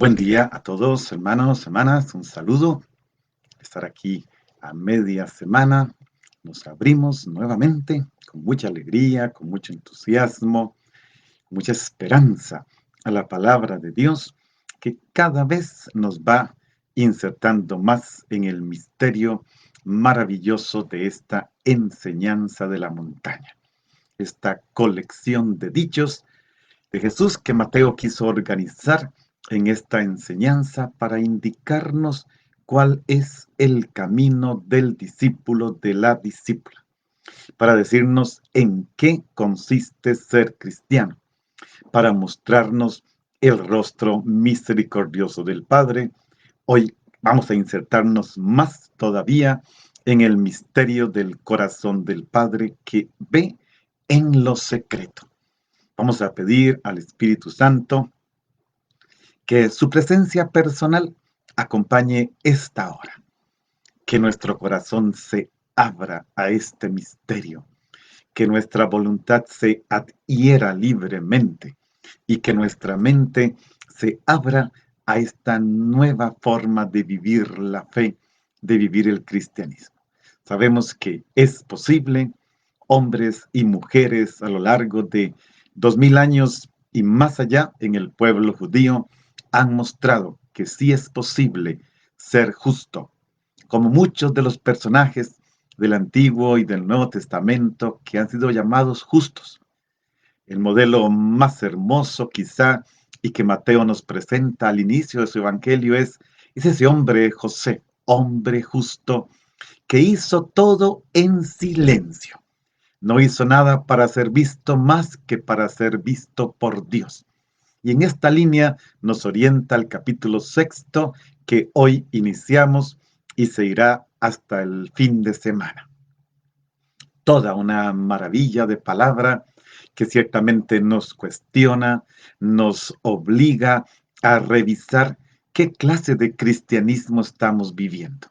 Buen día a todos, hermanos, hermanas. Un saludo. Estar aquí a media semana. Nos abrimos nuevamente con mucha alegría, con mucho entusiasmo, mucha esperanza a la palabra de Dios que cada vez nos va insertando más en el misterio maravilloso de esta enseñanza de la montaña. Esta colección de dichos de Jesús que Mateo quiso organizar en esta enseñanza para indicarnos cuál es el camino del discípulo, de la discípula, para decirnos en qué consiste ser cristiano, para mostrarnos el rostro misericordioso del Padre. Hoy vamos a insertarnos más todavía en el misterio del corazón del Padre que ve en lo secreto. Vamos a pedir al Espíritu Santo que su presencia personal acompañe esta hora, que nuestro corazón se abra a este misterio, que nuestra voluntad se adhiera libremente y que nuestra mente se abra a esta nueva forma de vivir la fe, de vivir el cristianismo. Sabemos que es posible. Hombres y mujeres a lo largo de 2000 años y más allá en el pueblo judío han mostrado que sí es posible ser justo, como muchos de los personajes del Antiguo y del Nuevo Testamento que han sido llamados justos. El modelo más hermoso quizá y que Mateo nos presenta al inicio de su evangelio es ese hombre José, hombre justo, que hizo todo en silencio. No hizo nada para ser visto más que para ser visto por Dios. Y en esta línea nos orienta el capítulo 6 que hoy iniciamos y se irá hasta el fin de semana. Toda una maravilla de palabra que ciertamente nos cuestiona, nos obliga a revisar qué clase de cristianismo estamos viviendo.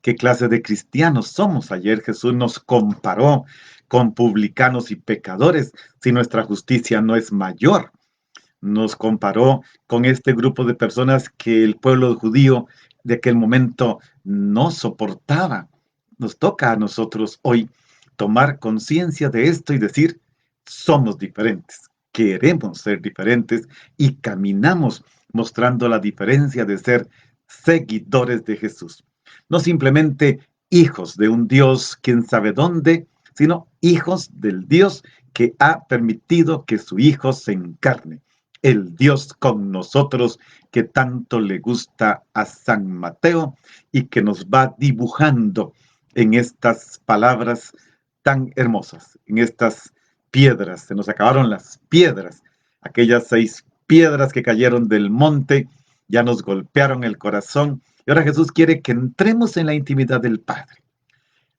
¿Qué clase de cristianos somos? Ayer Jesús nos comparó con publicanos y pecadores si nuestra justicia no es mayor. Nos comparó con este grupo de personas que el pueblo judío de aquel momento no soportaba. Nos toca a nosotros hoy tomar conciencia de esto y decir, somos diferentes, queremos ser diferentes y caminamos mostrando la diferencia de ser seguidores de Jesús. No simplemente hijos de un Dios, quién sabe dónde, sino hijos del Dios que ha permitido que su Hijo se encarne. El Dios con nosotros que tanto le gusta a San Mateo y que nos va dibujando en estas palabras tan hermosas, en estas piedras. Se nos acabaron las piedras, aquellas 6 piedras que cayeron del monte, ya nos golpearon el corazón. Y ahora Jesús quiere que entremos en la intimidad del Padre.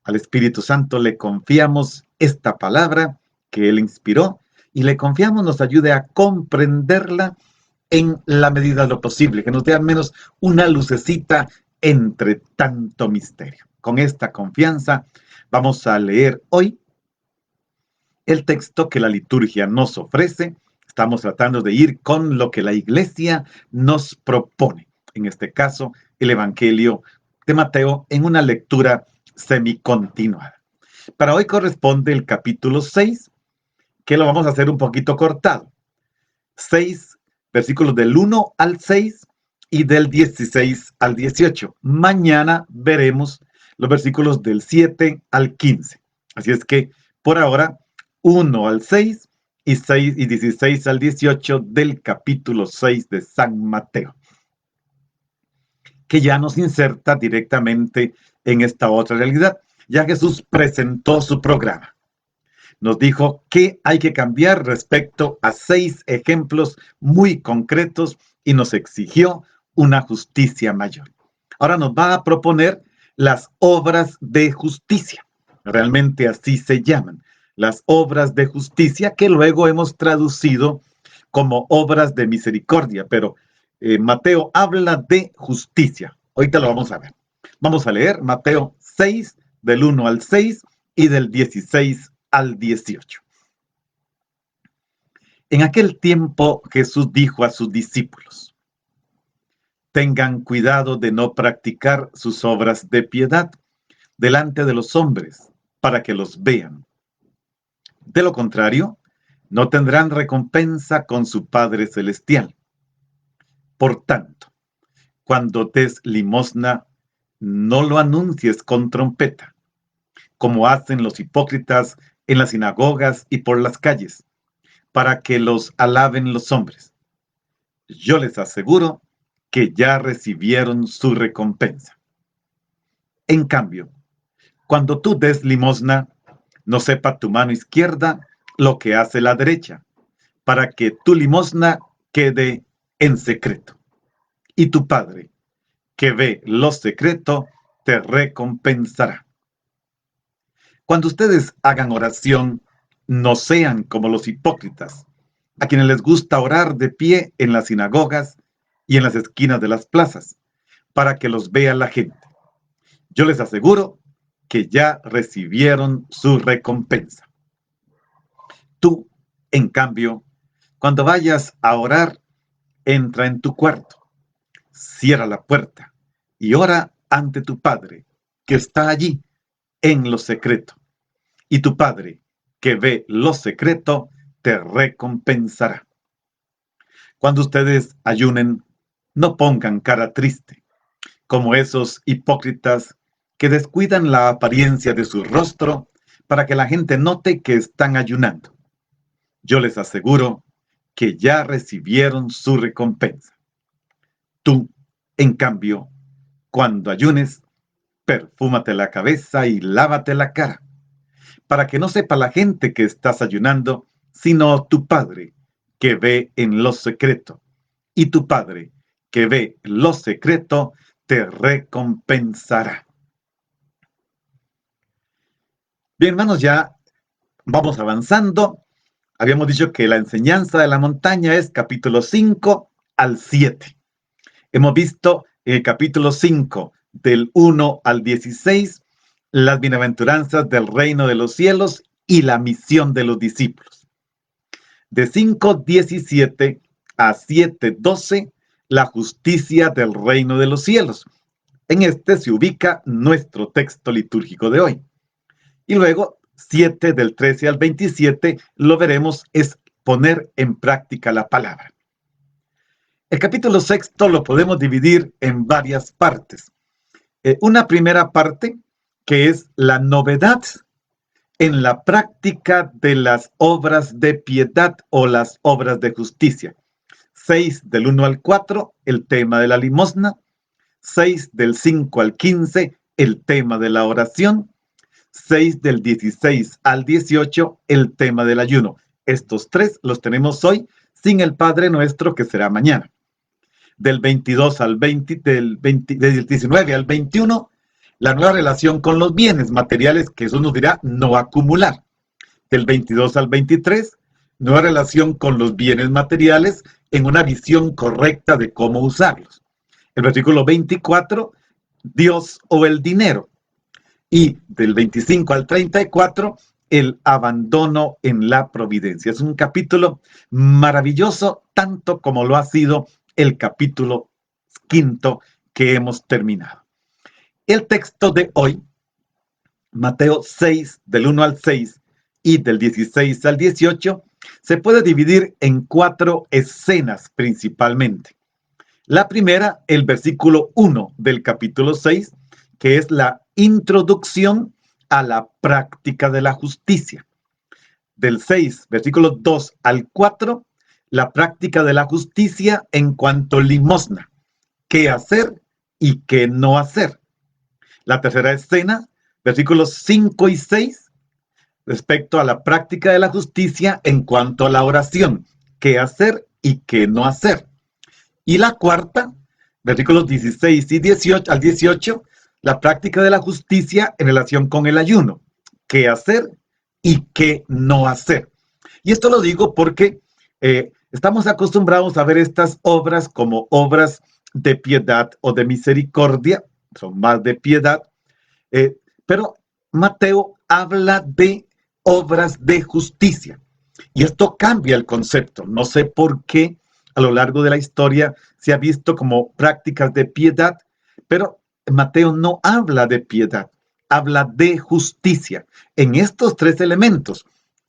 Al Espíritu Santo le confiamos esta palabra que Él inspiró y le confiamos nos ayude a comprenderla en la medida de lo posible, que nos dé al menos una lucecita entre tanto misterio. Con esta confianza vamos a leer hoy el texto que la liturgia nos ofrece. Estamos tratando de ir con lo que la Iglesia nos propone. En este caso, el Evangelio de Mateo en una lectura semicontinuada. Para hoy corresponde el capítulo 6, que lo vamos a hacer un poquito cortado. 6 versículos del 1 al 6 y del 16 al 18. Mañana veremos los versículos del 7 al 15. Así es que por ahora 1 al 6 y 6 y 16 al 18 del capítulo 6 de San Mateo, que ya nos inserta directamente en esta otra realidad. Ya Jesús presentó su programa. Nos dijo qué hay que cambiar respecto a 6 ejemplos muy concretos y nos exigió una justicia mayor. Ahora nos va a proponer las obras de justicia. Realmente así se llaman, las obras de justicia que luego hemos traducido como obras de misericordia, pero Mateo habla de justicia. Ahorita lo vamos a ver. Vamos a leer Mateo 6, del 1 al 6 y del 16 al 18. En aquel tiempo Jesús dijo a sus discípulos, Tengan cuidado de no practicar sus obras de piedad delante de los hombres, para que los vean. De lo contrario, no tendrán recompensa con su Padre Celestial. Por tanto, cuando des limosna, no lo anuncies con trompeta, como hacen los hipócritas en las sinagogas y por las calles, para que los alaben los hombres. Yo les aseguro que ya recibieron su recompensa. En cambio, cuando tú des limosna, no sepa tu mano izquierda lo que hace la derecha, para que tu limosna quede en secreto. Y tu Padre, que ve lo secreto, te recompensará. Cuando ustedes hagan oración, no sean como los hipócritas, a quienes les gusta orar de pie en las sinagogas y en las esquinas de las plazas, para que los vea la gente. Yo les aseguro que ya recibieron su recompensa. Tú, en cambio, cuando vayas a orar, entra en tu cuarto, cierra la puerta y ora ante tu Padre, que está allí en lo secreto. Y tu Padre, que ve lo secreto, te recompensará. Cuando ustedes ayunen, no pongan cara triste, como esos hipócritas que descuidan la apariencia de su rostro para que la gente note que están ayunando. Yo les aseguro que ya recibieron su recompensa. Tú, en cambio, cuando ayunes, perfúmate la cabeza y lávate la cara, para que no sepa la gente que estás ayunando, sino tu Padre, que ve en lo secreto. Y tu Padre, que ve lo secreto, te recompensará. Bien, hermanos, ya vamos avanzando. Habíamos dicho que la enseñanza de la montaña es capítulo 5 al 7. Hemos visto en el capítulo 5, del 1 al 16, las bienaventuranzas del reino de los cielos y la misión de los discípulos. De 5:17 a 7:12, la justicia del reino de los cielos. En este se ubica nuestro texto litúrgico de hoy. Y luego, 7 del 13 al 27, lo veremos, es poner en práctica la palabra. El capítulo 6 lo podemos dividir en varias partes. Una primera parte que es la novedad en la práctica de las obras de piedad o las obras de justicia. 6 del 1 al 4, el tema de la limosna. 6 del 5 al 15, el tema de la oración. 6 del 16 al 18, el tema del ayuno. Estos tres los tenemos hoy, sin el Padre Nuestro que será mañana. Del 22 al 20, del 19 al 21, la nueva relación con los bienes materiales, que Jesús nos dirá no acumular. Del 22 al 23, nueva relación con los bienes materiales en una visión correcta de cómo usarlos. El versículo 24, Dios o el dinero. Y del 25 al 34, el abandono en la providencia. Es un capítulo maravilloso, tanto como lo ha sido el capítulo 5 que hemos terminado. El texto de hoy, Mateo 6, del 1 al 6 y del 16 al 18, se puede dividir en 4 escenas principalmente. La primera, el versículo 1 del capítulo 6, que es la introducción a la práctica de la justicia. Del 6, versículos 2 al 4, la práctica de la justicia en cuanto a limosna, qué hacer y qué no hacer. La tercera escena, versículos 5 y 6, respecto a la práctica de la justicia en cuanto a la oración, qué hacer y qué no hacer. Y la cuarta, versículos 16 y 18 al 18, la práctica de la justicia en relación con el ayuno, qué hacer y qué no hacer. Y esto lo digo porque estamos acostumbrados a ver estas obras como obras de piedad o de misericordia, son más de piedad, pero Mateo habla de obras de justicia. Y esto cambia el concepto. No sé por qué a lo largo de la historia se ha visto como prácticas de piedad, pero Mateo no habla de piedad, habla de justicia en estos tres elementos: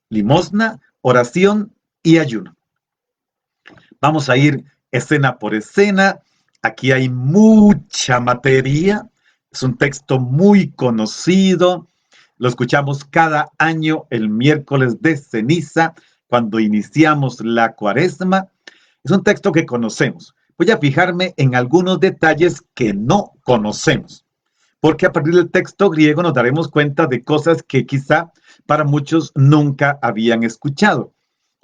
limosna, oración y ayuno. Vamos a ir escena por escena. Aquí hay mucha materia. Es un texto muy conocido. Lo escuchamos cada año el miércoles de ceniza, cuando iniciamos la cuaresma. Es un texto que conocemos. Voy a fijarme en algunos detalles que no conocemos, porque a partir del texto griego nos daremos cuenta de cosas que quizá para muchos nunca habían escuchado.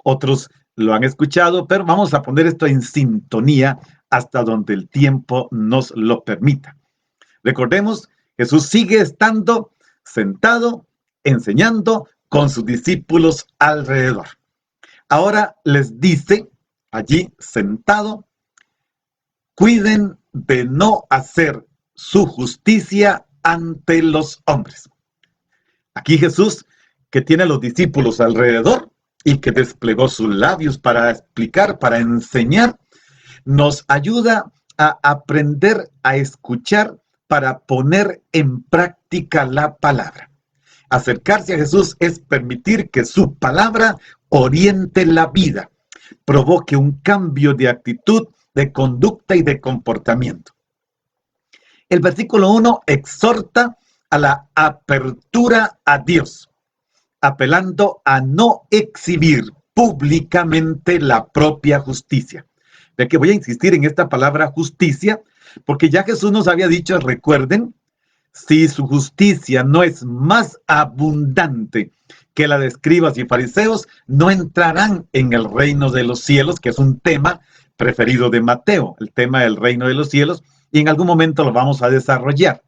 Otros lo han escuchado, pero vamos a poner esto en sintonía hasta donde el tiempo nos lo permita. Recordemos, Jesús sigue estando sentado, enseñando con sus discípulos alrededor. Ahora les dice, allí sentado, cuiden de no hacer su justicia ante los hombres. Aquí Jesús, que tiene a los discípulos alrededor y que desplegó sus labios para explicar, para enseñar, nos ayuda a aprender a escuchar para poner en práctica la palabra. Acercarse a Jesús es permitir que su palabra oriente la vida, provoque un cambio de actitud, de conducta y de comportamiento. El versículo 1 exhorta a la apertura a Dios, apelando a no exhibir públicamente la propia justicia. De que voy a insistir en esta palabra justicia, porque ya Jesús nos había dicho, recuerden, si su justicia no es más abundante que la de escribas y fariseos, no entrarán en el reino de los cielos, que es un tema preferido de Mateo, el tema del reino de los cielos, y en algún momento lo vamos a desarrollar.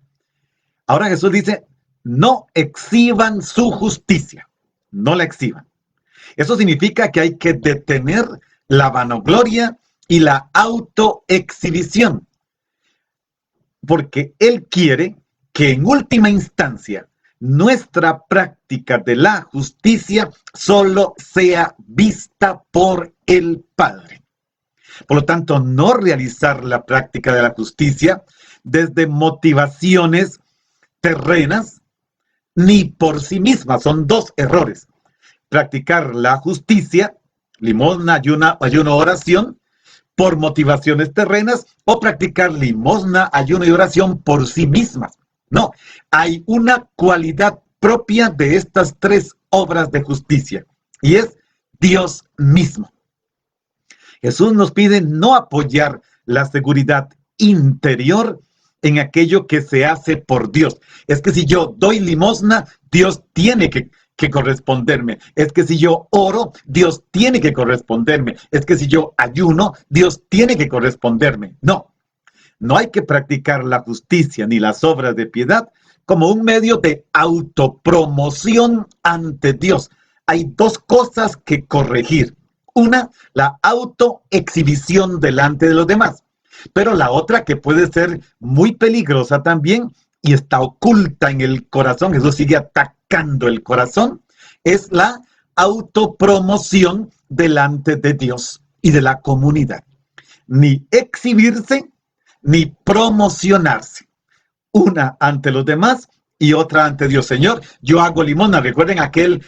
Ahora Jesús dice, no exhiban su justicia, no la exhiban. Eso significa que hay que detener la vanagloria y la autoexhibición, porque Él quiere que en última instancia nuestra práctica de la justicia solo sea vista por el Padre. Por lo tanto, no realizar la práctica de la justicia desde motivaciones terrenas ni por sí mismas. Son dos errores. Practicar la justicia, limosna, ayuno, oración, por motivaciones terrenas, o practicar limosna, ayuno y oración por sí mismas. No, hay una cualidad propia de estas tres obras de justicia, y es Dios mismo. Jesús nos pide no apoyar la seguridad interior en aquello que se hace por Dios. Es que si yo doy limosna, Dios tiene que corresponderme. Es que si yo oro, Dios tiene que corresponderme. Es que si yo ayuno, Dios tiene que corresponderme. No, no hay que practicar la justicia ni las obras de piedad como un medio de autopromoción ante Dios. Hay dos cosas que corregir. Una, la autoexhibición delante de los demás. Pero la otra, que puede ser muy peligrosa también y está oculta en el corazón, Jesús sigue atacando el corazón, es la autopromoción delante de Dios y de la comunidad. Ni exhibirse, ni promocionarse. Una ante los demás y otra ante Dios. Señor, yo hago limosna. Recuerden aquel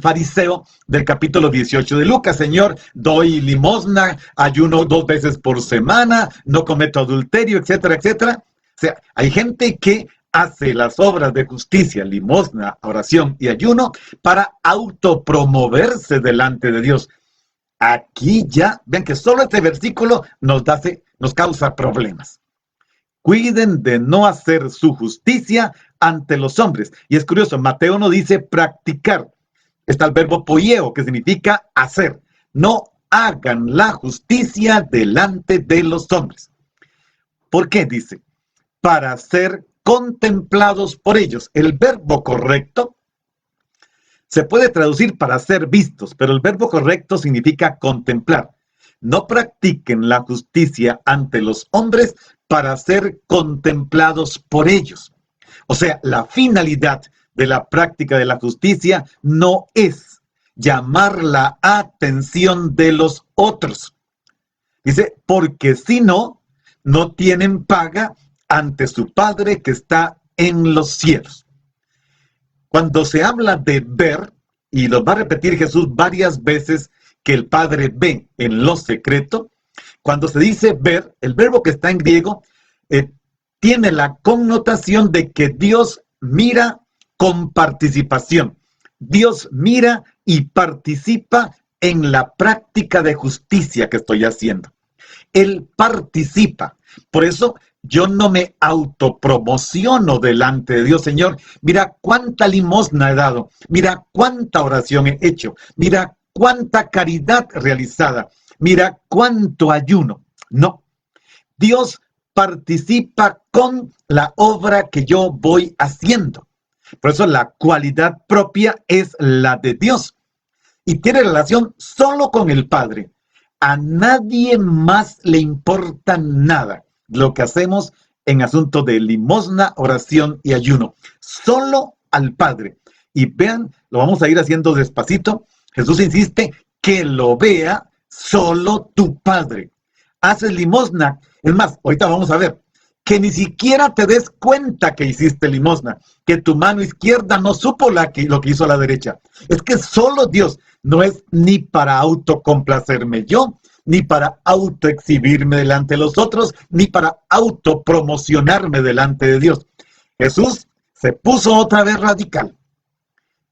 fariseo del capítulo 18 de Lucas. Señor, doy limosna, ayuno 2 veces por semana, no cometo adulterio, etcétera, etcétera. O sea, hay gente que hace las obras de justicia, limosna, oración y ayuno para autopromoverse delante de Dios. Aquí ya, ven que solo este versículo nos causa problemas. Cuiden de no hacer su justicia ante los hombres. Y es curioso, Mateo no dice practicar. Está el verbo poieo, que significa hacer. No hagan la justicia delante de los hombres. ¿Por qué dice? Para ser contemplados por ellos. El verbo correcto se puede traducir para ser vistos, pero el verbo correcto significa contemplar. No practiquen la justicia ante los hombres para ser contemplados por ellos. O sea, la finalidad de la práctica de la justicia no es llamar la atención de los otros. Dice, porque si no, no tienen paga ante su Padre que está en los cielos. Cuando se habla de ver, y lo va a repetir Jesús varias veces, que el Padre ve en lo secreto, cuando se dice ver, el verbo que está en griego tiene la connotación de que Dios mira con participación. Dios mira y participa en la práctica de justicia que estoy haciendo. Él participa. Por eso yo no me autopromociono delante de Dios. Señor, mira cuánta limosna he dado, mira cuánta oración he hecho, mira cuánta caridad realizada, mira cuánto ayuno. No, Dios participa con la obra que yo voy haciendo. Por eso la cualidad propia es la de Dios y tiene relación solo con el Padre. A nadie más le importa nada lo que hacemos en asunto de limosna, oración y ayuno. Solo al Padre. Y vean, lo vamos a ir haciendo despacito. Jesús insiste que lo vea solo tu Padre. Haces limosna. Es más, ahorita vamos a ver que ni siquiera te des cuenta que hiciste limosna, que tu mano izquierda no supo lo que hizo la derecha. Es que solo Dios, no es ni para autocomplacerme yo, ni para autoexhibirme delante de los otros, ni para autopromocionarme delante de Dios. Jesús se puso otra vez radical.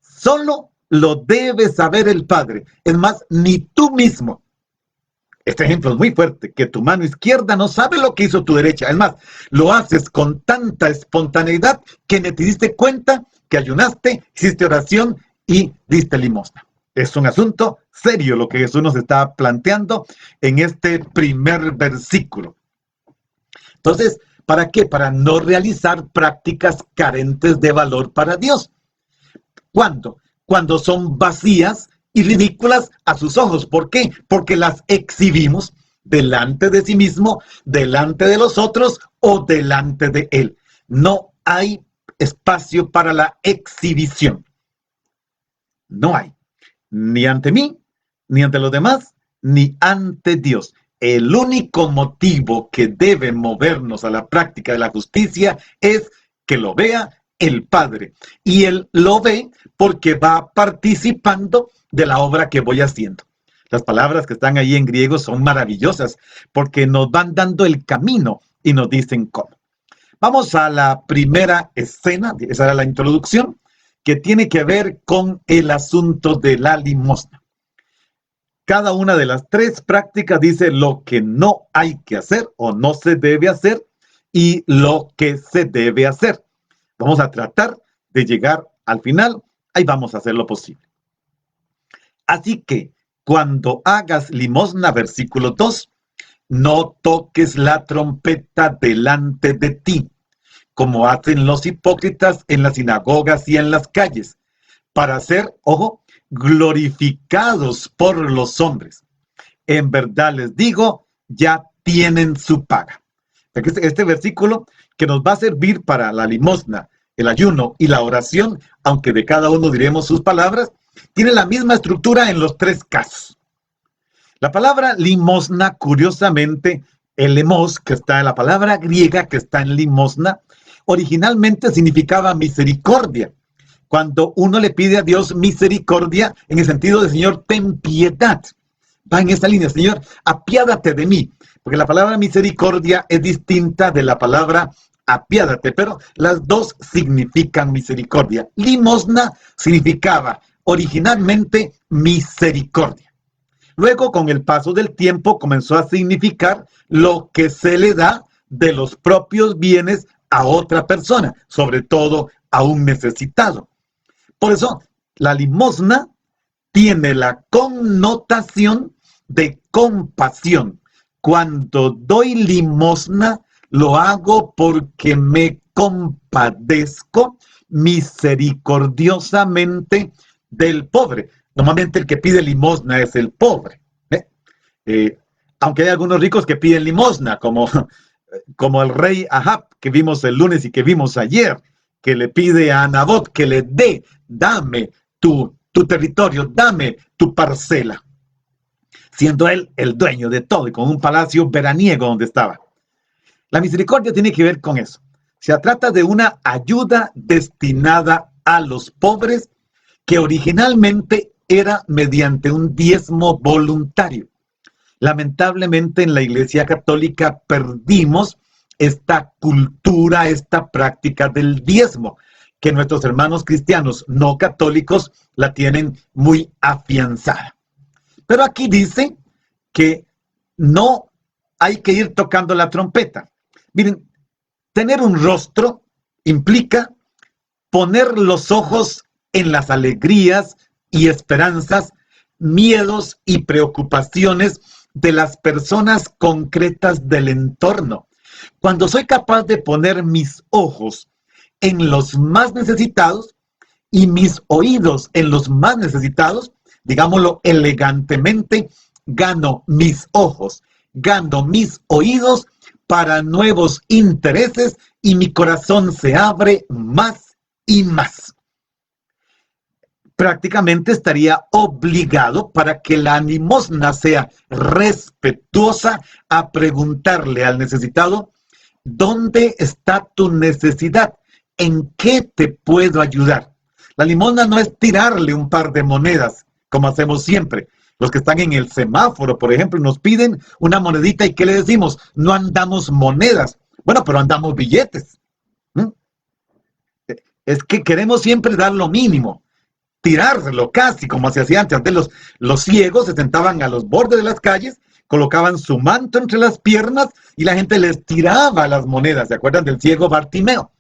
Solo lo debe saber el Padre. Es más, ni tú mismo. Este ejemplo es muy fuerte, que tu mano izquierda no sabe lo que hizo tu derecha. Es más, lo haces con tanta espontaneidad que ni te diste cuenta que ayunaste, hiciste oración y diste limosna. Es un asunto serio lo que Jesús nos está planteando en este primer versículo. Entonces, ¿para qué? Para no realizar prácticas carentes de valor para Dios. ¿Cuándo? Cuando son vacías y ridículas a sus ojos. ¿Por qué? Porque las exhibimos delante de sí mismo, delante de los otros o delante de Él. No hay espacio para la exhibición. No hay. Ni ante mí, ni ante los demás, ni ante Dios. El único motivo que debe movernos a la práctica de la justicia es que lo vea el Padre. Y Él lo ve porque va participando de la obra que voy haciendo. Las palabras que están ahí en griego son maravillosas porque nos van dando el camino y nos dicen cómo. Vamos a la primera escena, esa era la introducción, que tiene que ver con el asunto de la limosna. Cada una de las tres prácticas dice lo que no hay que hacer o no se debe hacer y lo que se debe hacer. Vamos a tratar de llegar al final, ahí vamos a hacer lo posible. Así que cuando hagas limosna, versículo 2, no toques la trompeta delante de ti, como hacen los hipócritas en las sinagogas y en las calles, para ser, ojo, glorificados por los hombres. En verdad les digo, ya tienen su paga. Este versículo que nos va a servir para la limosna, el ayuno y la oración, aunque de cada uno diremos sus palabras, tiene la misma estructura en los tres casos. La palabra limosna, curiosamente, el lemos, que está en la palabra griega que está en limosna, originalmente significaba misericordia. Cuando uno le pide a Dios misericordia, en el sentido de Señor, ten piedad. Va en esa línea, Señor, apiádate de mí. Porque la palabra misericordia es distinta de la palabra apiádate, pero las dos significan misericordia. Limosna significaba originalmente misericordia. Luego, con el paso del tiempo, comenzó a significar lo que se le da de los propios bienes a otra persona, sobre todo a un necesitado. Por eso, la limosna tiene la connotación de compasión. Cuando doy limosna, lo hago porque me compadezco misericordiosamente del pobre. Normalmente el que pide limosna es el pobre. Aunque hay algunos ricos que piden limosna, como el rey Ahab, que vimos el lunes y que vimos ayer, que le pide a Nabot que le dé, dame tu tu territorio, dame tu parcela. Siendo él el dueño de todo y con un palacio veraniego donde estaba. La misericordia tiene que ver con eso. Se trata de una ayuda destinada a los pobres que originalmente era mediante un diezmo voluntario. Lamentablemente en la Iglesia Católica perdimos esta cultura, esta práctica del diezmo, que nuestros hermanos cristianos no católicos la tienen muy afianzada. Pero aquí dice que no hay que ir tocando la trompeta. Miren, tener un rostro implica poner los ojos en las alegrías y esperanzas, miedos y preocupaciones de las personas concretas del entorno. Cuando soy capaz de poner mis ojos en los más necesitados y mis oídos en los más necesitados, digámoslo elegantemente, gano mis ojos, gano mis oídos para nuevos intereses y mi corazón se abre más y más. Prácticamente estaría obligado, para que la limosna sea respetuosa, a preguntarle al necesitado: ¿dónde está tu necesidad? ¿En qué te puedo ayudar? La limosna no es tirarle un par de monedas, como hacemos siempre. Los que están en el semáforo, por ejemplo, nos piden una monedita, ¿y qué le decimos? No andamos monedas. Bueno, pero andamos billetes. Es que queremos siempre dar lo mínimo, tirárselo casi, como se hacía antes. Antes los ciegos se sentaban a los bordes de las calles, colocaban su manto entre las piernas y la gente les tiraba las monedas. ¿Se acuerdan del ciego Bartimeo?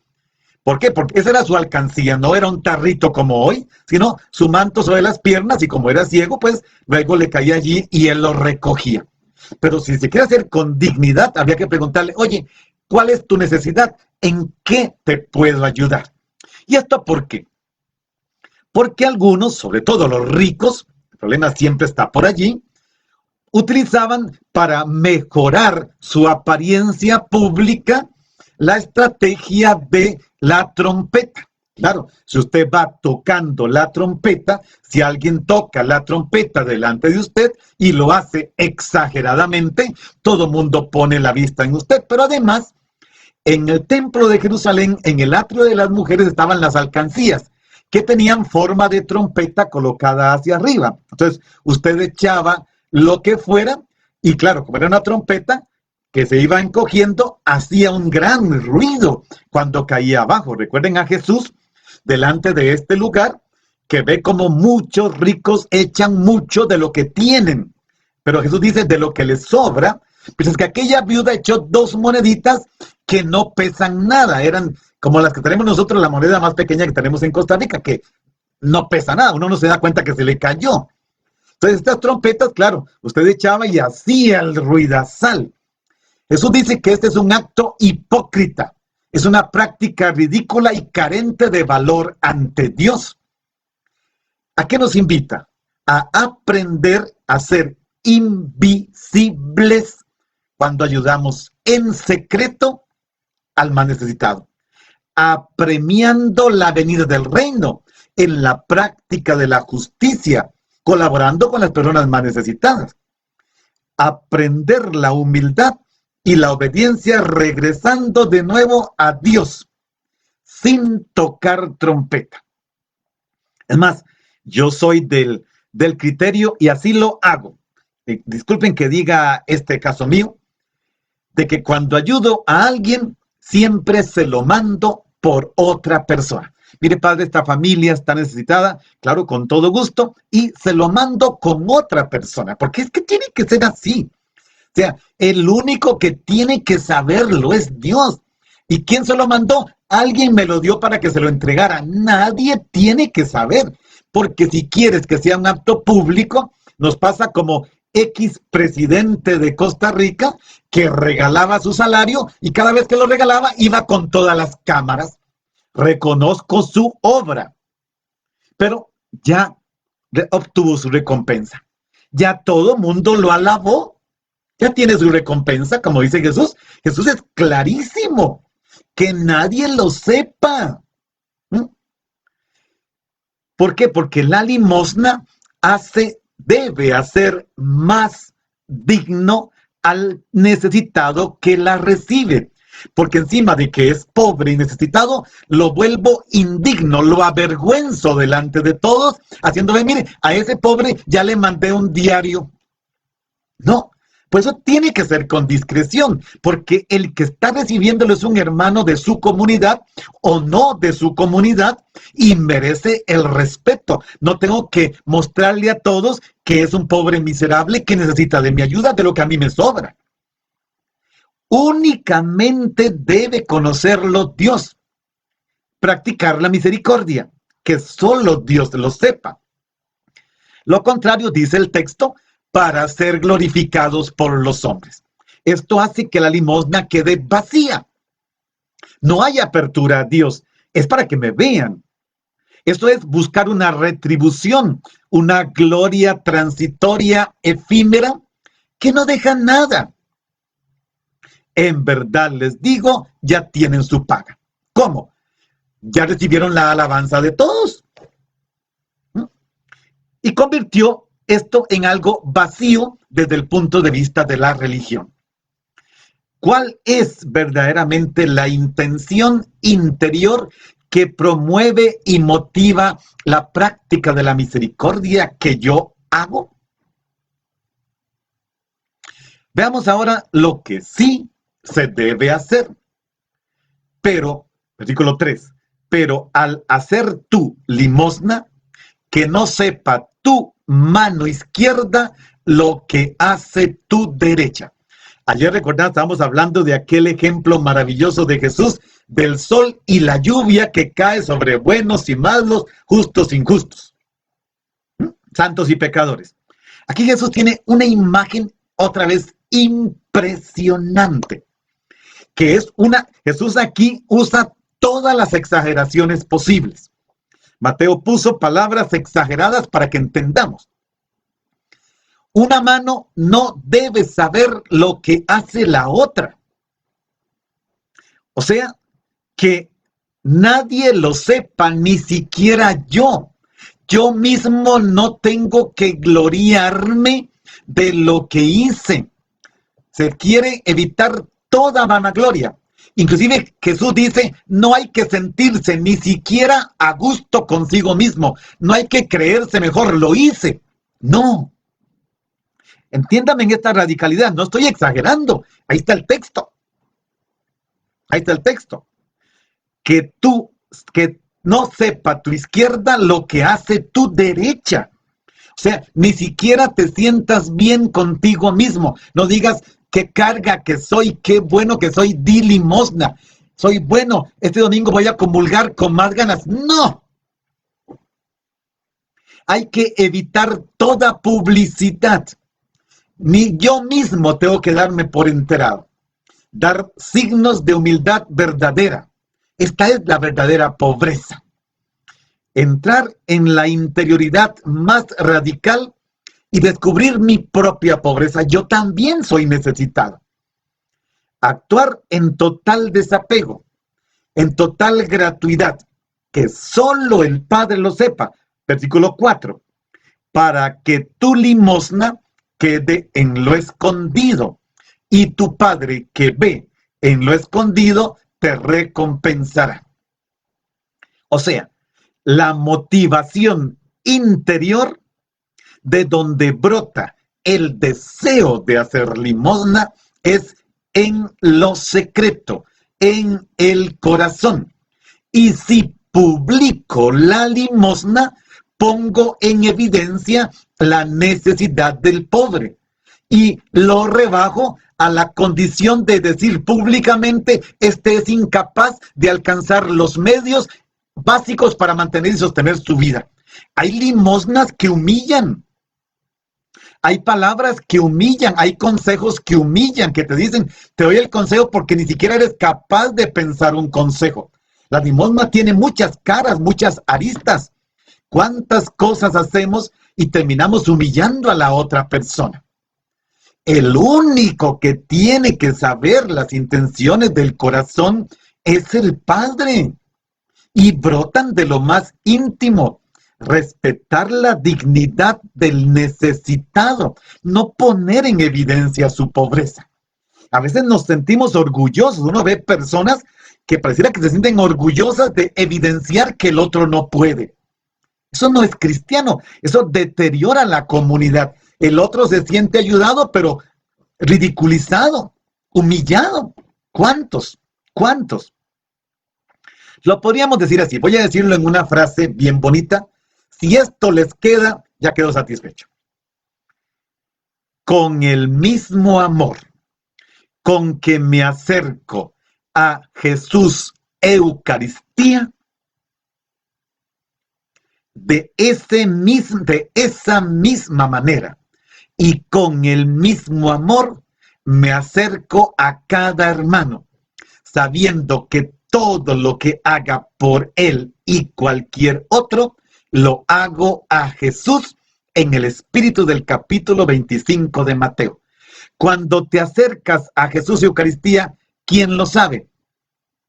¿Por qué? Porque esa era su alcancía, no era un tarrito como hoy, sino su manto sobre las piernas, y como era ciego, pues luego le caía allí y él lo recogía. Pero si se quiere hacer con dignidad, habría que preguntarle: oye, ¿cuál es tu necesidad? ¿En qué te puedo ayudar? ¿Y esto por qué? Porque algunos, sobre todo los ricos, el problema siempre está por allí, utilizaban para mejorar su apariencia pública la estrategia de la trompeta. Claro, si usted va tocando la trompeta, si alguien toca la trompeta delante de usted y lo hace exageradamente, todo mundo pone la vista en usted. Pero además, en el templo de Jerusalén, en el atrio de las mujeres, estaban las alcancías, que tenían forma de trompeta colocada hacia arriba. Entonces, usted echaba lo que fuera, y claro, como era una trompeta que se iba encogiendo, hacía un gran ruido cuando caía abajo. Recuerden a Jesús delante de este lugar, que ve como muchos ricos echan mucho de lo que tienen. Pero Jesús dice: de lo que les sobra. Pues es que aquella viuda echó 2 moneditas que no pesan nada. Eran como las que tenemos nosotros, la moneda más pequeña que tenemos en Costa Rica, que no pesa nada. Uno no se da cuenta que se le cayó. Entonces estas trompetas, claro, usted echaba y hacía el ruidazal. Jesús dice que este es un acto hipócrita, es una práctica ridícula y carente de valor ante Dios. ¿A qué nos invita? A aprender a ser invisibles cuando ayudamos en secreto al más necesitado, apremiando la venida del reino en la práctica de la justicia, colaborando con las personas más necesitadas. Aprender la humildad y la obediencia, regresando de nuevo a Dios, sin tocar trompeta. Es más, yo soy del criterio, y así lo hago. Disculpen que diga este caso mío, de que cuando ayudo a alguien, siempre se lo mando por otra persona. Mire, padre, esta familia está necesitada, claro, con todo gusto, y se lo mando con otra persona, porque es que tiene que ser así. O sea, el único que tiene que saberlo es Dios. ¿Y quién se lo mandó? Alguien me lo dio para que se lo entregara. Nadie tiene que saber, porque si quieres que sea un acto público, nos pasa como X presidente de Costa Rica, que regalaba su salario y cada vez que lo regalaba iba con todas las cámaras. Reconozco su obra, pero ya obtuvo su recompensa. Ya todo mundo lo alabó. Ya tiene su recompensa, como dice Jesús. Jesús es clarísimo. Que nadie lo sepa. ¿Por qué? Porque la limosna debe hacer más digno al necesitado que la recibe. Porque encima de que es pobre y necesitado, lo vuelvo indigno, lo avergüenzo delante de todos, haciéndole, mire, a ese pobre ya le mandé un diario. No, pues eso tiene que ser con discreción, porque el que está recibiéndolo es un hermano de su comunidad o no de su comunidad y merece el respeto. No tengo que mostrarle a todos que es un pobre miserable que necesita de mi ayuda, de lo que a mí me sobra. Únicamente debe conocerlo Dios, practicar la misericordia, que solo Dios lo sepa. Lo contrario, dice el texto, para ser glorificados por los hombres. Esto hace que la limosna quede vacía. No hay apertura a Dios, es para que me vean. Esto es buscar una retribución, una gloria transitoria, efímera, que no deja nada. En verdad les digo, ya tienen su paga. ¿Cómo? Ya recibieron la alabanza de todos. Y convirtió esto en algo vacío desde el punto de vista de la religión. ¿Cuál es verdaderamente la intención interior que promueve y motiva la práctica de la misericordia que yo hago? Veamos ahora lo que sí se debe hacer. Pero, versículo 3, pero al hacer tu limosna, que no sepa tu mano izquierda lo que hace tu derecha. Ayer recordad, estábamos hablando de aquel ejemplo maravilloso de Jesús, del sol y la lluvia que cae sobre buenos y malos, justos e injustos, santos y pecadores. Aquí Jesús tiene una imagen otra vez impresionante, que es Jesús aquí usa todas las exageraciones posibles. Mateo puso palabras exageradas para que entendamos. Una mano no debe saber lo que hace la otra. O sea, que nadie lo sepa, ni siquiera yo. Yo mismo no tengo que gloriarme de lo que hice. Se quiere evitar toda vanagloria. Inclusive Jesús dice, no hay que sentirse ni siquiera a gusto consigo mismo. No hay que creerse mejor, lo hice. No. Entiéndame en esta radicalidad, no estoy exagerando. Ahí está el texto. Ahí está el texto. Que no sepa tu izquierda lo que hace tu derecha. O sea, ni siquiera te sientas bien contigo mismo. No digas, qué carga que soy, qué bueno que soy, di limosna. Soy bueno, este domingo voy a comulgar con más ganas. No. Hay que evitar toda publicidad. Ni yo mismo tengo que darme por enterado. Dar signos de humildad verdadera. Esta es la verdadera pobreza. Entrar en la interioridad más radical y descubrir mi propia pobreza. Yo también soy necesitado. Actuar en total desapego, en total gratuidad, que solo el Padre lo sepa. Versículo 4. Para que tu limosna quede en lo escondido, y tu Padre que ve en lo escondido te recompensará. O sea, la motivación interior de donde brota el deseo de hacer limosna es en lo secreto, en el corazón. Y si publico la limosna, pongo en evidencia la necesidad del pobre y lo rebajo a la condición de decir públicamente, este es incapaz de alcanzar los medios básicos para mantener y sostener su vida. Hay limosnas que humillan. Hay palabras que humillan, hay consejos que humillan, que te dicen, te doy el consejo porque ni siquiera eres capaz de pensar un consejo. La limosna tiene muchas caras, muchas aristas. ¿Cuántas cosas hacemos y terminamos humillando a la otra persona? El único que tiene que saber las intenciones del corazón es el Padre. Y brotan de lo más íntimo. respetar la dignidad del necesitado, no poner en evidencia su pobreza. A veces nos sentimos orgullosos, uno ve personas que pareciera que se sienten orgullosas de evidenciar que el otro no puede. Eso no es cristiano, eso deteriora la comunidad. El otro se siente ayudado, pero ridiculizado, humillado. ¿Cuántos? ¿Cuántos? Lo podríamos decir así, voy a decirlo en una frase bien bonita. Si esto les queda, ya quedo satisfecho. Con el mismo amor con que me acerco a Jesús Eucaristía, de esa misma manera y con el mismo amor me acerco a cada hermano, sabiendo que todo lo que haga por él y cualquier otro, lo hago a Jesús en el espíritu del capítulo 25 de Mateo. Cuando te acercas a Jesús Eucaristía, ¿quién lo sabe?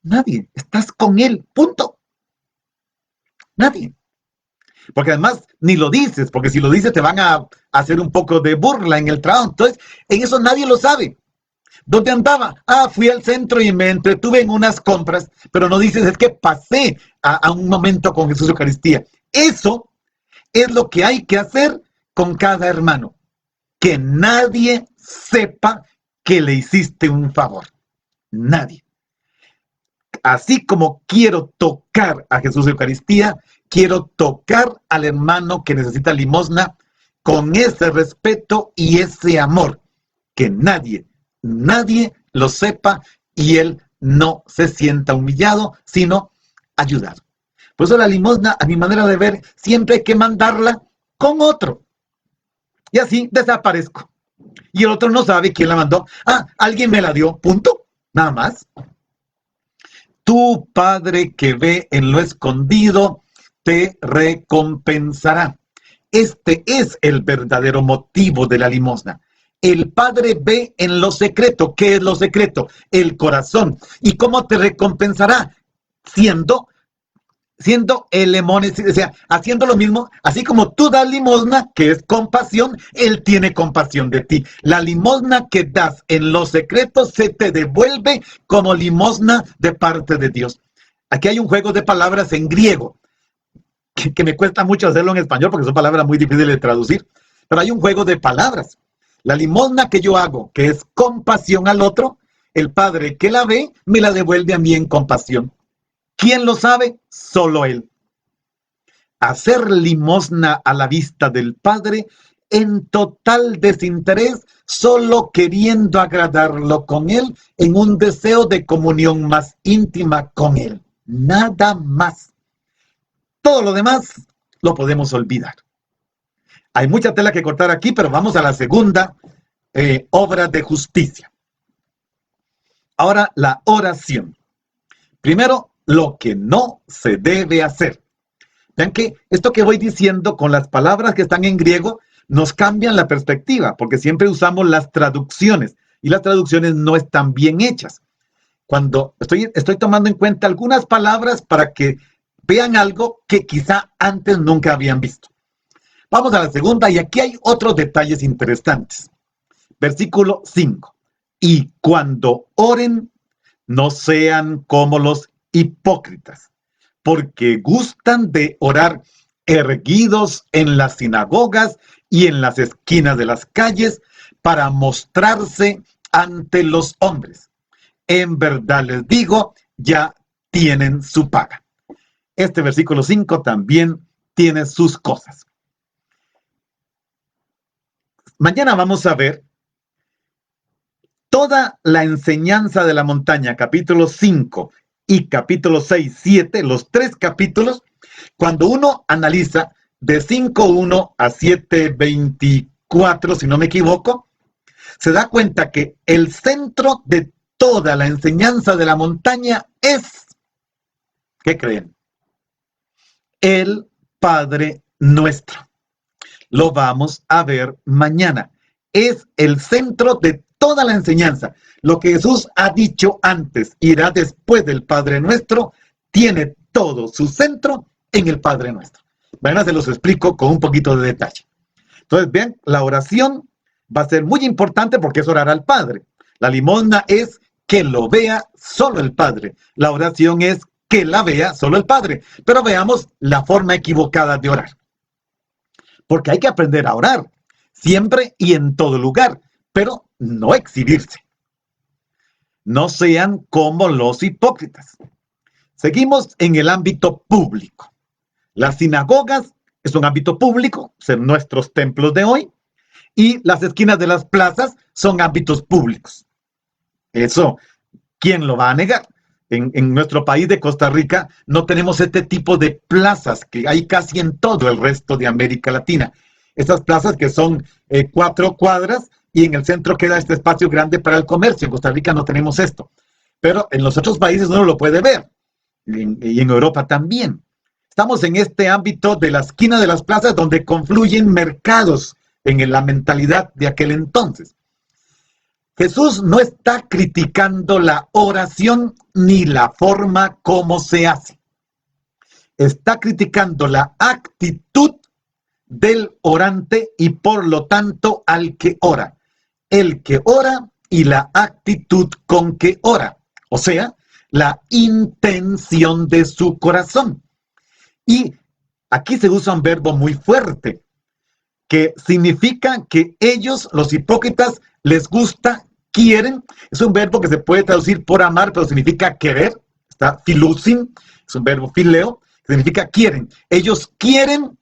Nadie. Estás con él, punto. Nadie. Porque además ni lo dices, porque si lo dices te van a hacer un poco de burla en el trabajo. Entonces, en eso nadie lo sabe. ¿Dónde andaba? Fui al centro y me entretuve en unas compras, pero no dices, es que pasé a un momento con Jesús Eucaristía. Eso es lo que hay que hacer con cada hermano. Que nadie sepa que le hiciste un favor. Nadie. Así como quiero tocar a Jesús Eucaristía, quiero tocar al hermano que necesita limosna con ese respeto y ese amor. Que nadie lo sepa y él no se sienta humillado, sino ayudado. Por eso la limosna, a mi manera de ver, siempre hay que mandarla con otro. Y así desaparezco. Y el otro no sabe quién la mandó. Alguien me la dio, punto, nada más. Tu Padre que ve en lo escondido, te recompensará. Este es el verdadero motivo de la limosna. El Padre ve en lo secreto. ¿Qué es lo secreto? El corazón. ¿Y cómo te recompensará? Siendo o sea, haciendo lo mismo, así como tú das limosna, que es compasión, él tiene compasión de ti. La limosna que das en los secretos se te devuelve como limosna de parte de Dios. Aquí hay un juego de palabras en griego, que me cuesta mucho hacerlo en español, porque son palabras muy difíciles de traducir, pero hay un juego de palabras. La limosna que yo hago, que es compasión al otro, el Padre que la ve, me la devuelve a mí en compasión. ¿Quién lo sabe? Solo él. Hacer limosna a la vista del Padre en total desinterés, solo queriendo agradarlo con él, en un deseo de comunión más íntima con él. Nada más. Todo lo demás lo podemos olvidar. Hay mucha tela que cortar aquí, pero vamos a la segunda obra de justicia. Ahora, la oración. Primero, lo que no se debe hacer. Vean que esto que voy diciendo con las palabras que están en griego nos cambian la perspectiva, porque siempre usamos las traducciones y las traducciones no están bien hechas. Cuando estoy tomando en cuenta algunas palabras para que vean algo que quizá antes nunca habían visto. Vamos a la segunda y aquí hay otros detalles interesantes. Versículo 5. Y cuando oren, no sean como los hipócritas, porque gustan de orar erguidos en las sinagogas y en las esquinas de las calles para mostrarse ante los hombres. En verdad les digo, ya tienen su paga. Este versículo 5 también tiene sus cosas. Mañana vamos a ver toda la enseñanza de la montaña, capítulo 5 y capítulo 6, 7, los 3 capítulos, cuando uno analiza de 5.1 a 7.24, si no me equivoco, se da cuenta que el centro de toda la enseñanza de la montaña es, ¿qué creen? El Padre Nuestro. Lo vamos a ver mañana. Es el centro de toda la enseñanza. Lo que Jesús ha dicho antes, irá después del Padre Nuestro, tiene todo su centro en el Padre Nuestro. Bueno, se los explico con un poquito de detalle. Entonces, vean, la oración va a ser muy importante porque es orar al Padre. La limosna es que lo vea solo el Padre. La oración es que la vea solo el Padre. Pero veamos la forma equivocada de orar. Porque hay que aprender a orar, siempre y en todo lugar, pero no exhibirse. No sean como los hipócritas. Seguimos en el ámbito público. Las sinagogas es un ámbito público, son nuestros templos de hoy, y las esquinas de las plazas son ámbitos públicos. Eso, ¿quién lo va a negar? En nuestro país de Costa Rica no tenemos este tipo de plazas que hay casi en todo el resto de América Latina. Estas plazas que son 4 cuadras y en el centro queda este espacio grande para el comercio. En Costa Rica no tenemos esto. Pero en los otros países uno lo puede ver. Y en Europa también. Estamos en este ámbito de la esquina de las plazas donde confluyen mercados en la mentalidad de aquel entonces. Jesús no está criticando la oración ni la forma como se hace. Está criticando la actitud del orante y por lo tanto al que ora. El que ora y la actitud con que ora. O sea, la intención de su corazón. Y aquí se usa un verbo muy fuerte, que significa que ellos, los hipócritas, les gusta, quieren. Es un verbo que se puede traducir por amar, pero significa querer. Está filusin, es un verbo fileo, que significa quieren. Ellos quieren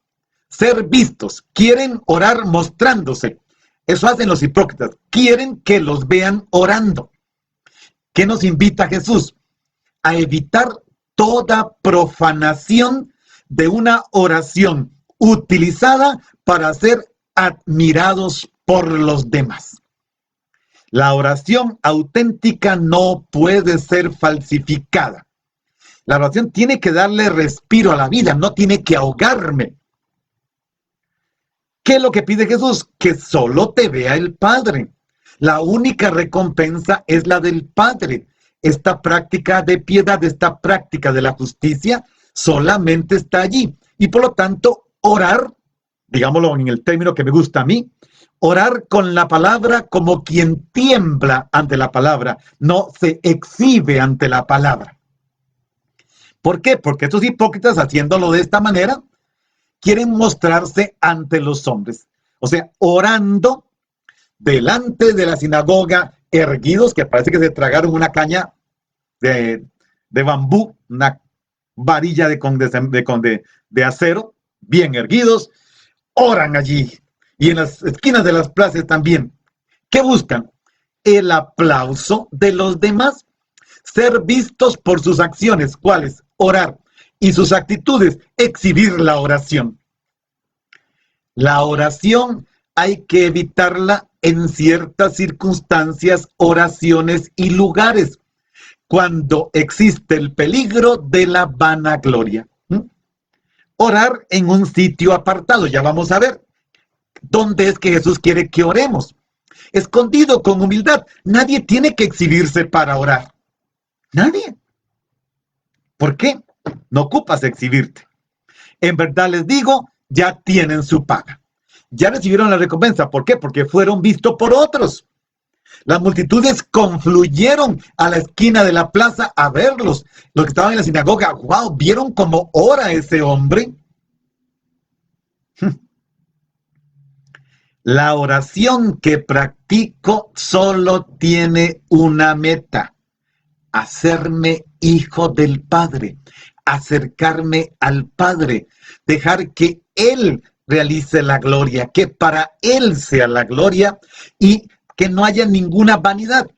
ser vistos, quieren orar mostrándose. Eso hacen los hipócritas, quieren que los vean orando. ¿Qué nos invita Jesús? A evitar toda profanación de una oración utilizada para ser admirados por los demás. La oración auténtica no puede ser falsificada. La oración tiene que darle respiro a la vida, no tiene que ahogarme. ¿Qué es lo que pide Jesús? Que solo te vea el Padre. La única recompensa es la del Padre. Esta práctica de piedad, esta práctica de la justicia, solamente está allí. Y por lo tanto, orar, digámoslo en el término que me gusta a mí, orar con la palabra como quien tiembla ante la palabra, no se exhibe ante la palabra. ¿Por qué? Porque estos hipócritas, haciéndolo de esta manera, quieren mostrarse ante los hombres. O sea, orando delante de la sinagoga, erguidos, que parece que se tragaron una caña de bambú, una varilla de acero, bien erguidos, oran allí. Y en las esquinas de las plazas también. ¿Qué buscan? El aplauso de los demás. Ser vistos por sus acciones. ¿Cuáles? Orar. Y sus actitudes, exhibir la oración. La oración hay que evitarla en ciertas circunstancias, oraciones y lugares, cuando existe el peligro de la vanagloria. Orar en un sitio apartado, ya vamos a ver. ¿Dónde es que Jesús quiere que oremos? Escondido, con humildad. Nadie tiene que exhibirse para orar. Nadie. ¿Por qué? No ocupas exhibirte. En verdad les digo, ya tienen su paga. Ya recibieron la recompensa. ¿Por qué? Porque fueron vistos por otros. Las multitudes confluyeron a la esquina de la plaza a verlos. Los que estaban en la sinagoga, wow, ¿vieron cómo ora ese hombre? La oración que practico solo tiene una meta: hacerme hijo del Padre, acercarme al Padre, dejar que Él realice la gloria, que para Él sea la gloria y que no haya ninguna vanidad.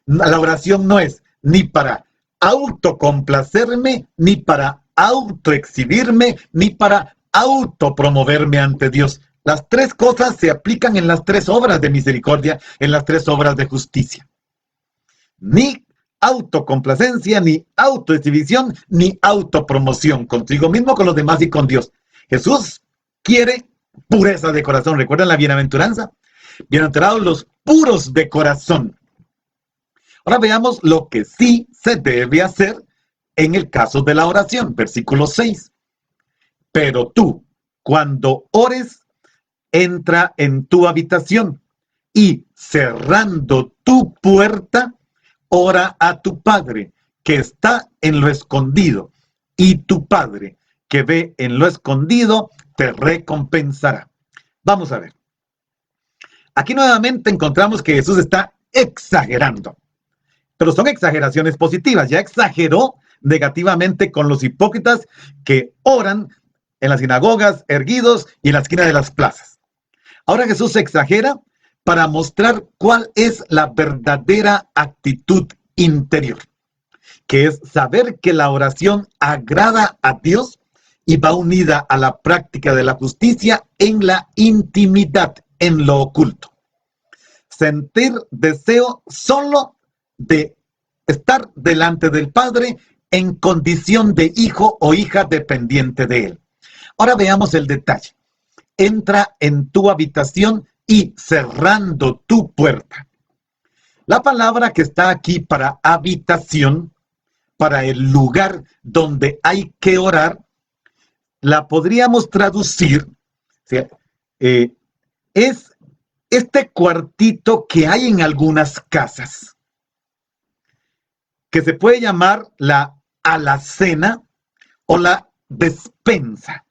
La oración no es ni para autocomplacerme, ni para autoexhibirme, ni para autopromoverme ante Dios. Las tres cosas se aplican en las tres obras de misericordia, en las tres obras de justicia. Ni autocomplacencia, ni autoexhibición, ni autopromoción contigo mismo, con los demás y con Dios. Jesús quiere pureza de corazón. ¿Recuerdan la bienaventuranza? Bienaventurados los puros de corazón. Ahora veamos lo que sí se debe hacer en el caso de la oración. Versículo 6. Pero tú, cuando ores, entra en tu habitación y cerrando tu puerta, ora a tu Padre que está en lo escondido, y tu Padre que ve en lo escondido te recompensará. Vamos a ver. Aquí nuevamente encontramos que Jesús está exagerando, pero son exageraciones positivas. Ya exageró negativamente con los hipócritas que oran en las sinagogas, erguidos y en la esquina de las plazas. Ahora Jesús exagera para mostrar cuál es la verdadera actitud interior, que es saber que la oración agrada a Dios y va unida a la práctica de la justicia en la intimidad, en lo oculto. Sentir deseo solo de estar delante del Padre en condición de hijo o hija dependiente de Él. Ahora veamos el detalle. Entra en tu habitación y cerrando tu puerta. La palabra que está aquí para habitación, para el lugar donde hay que orar, la podríamos traducir, ¿sí? Es este cuartito que hay en algunas casas, que se puede llamar la alacena o la despensa,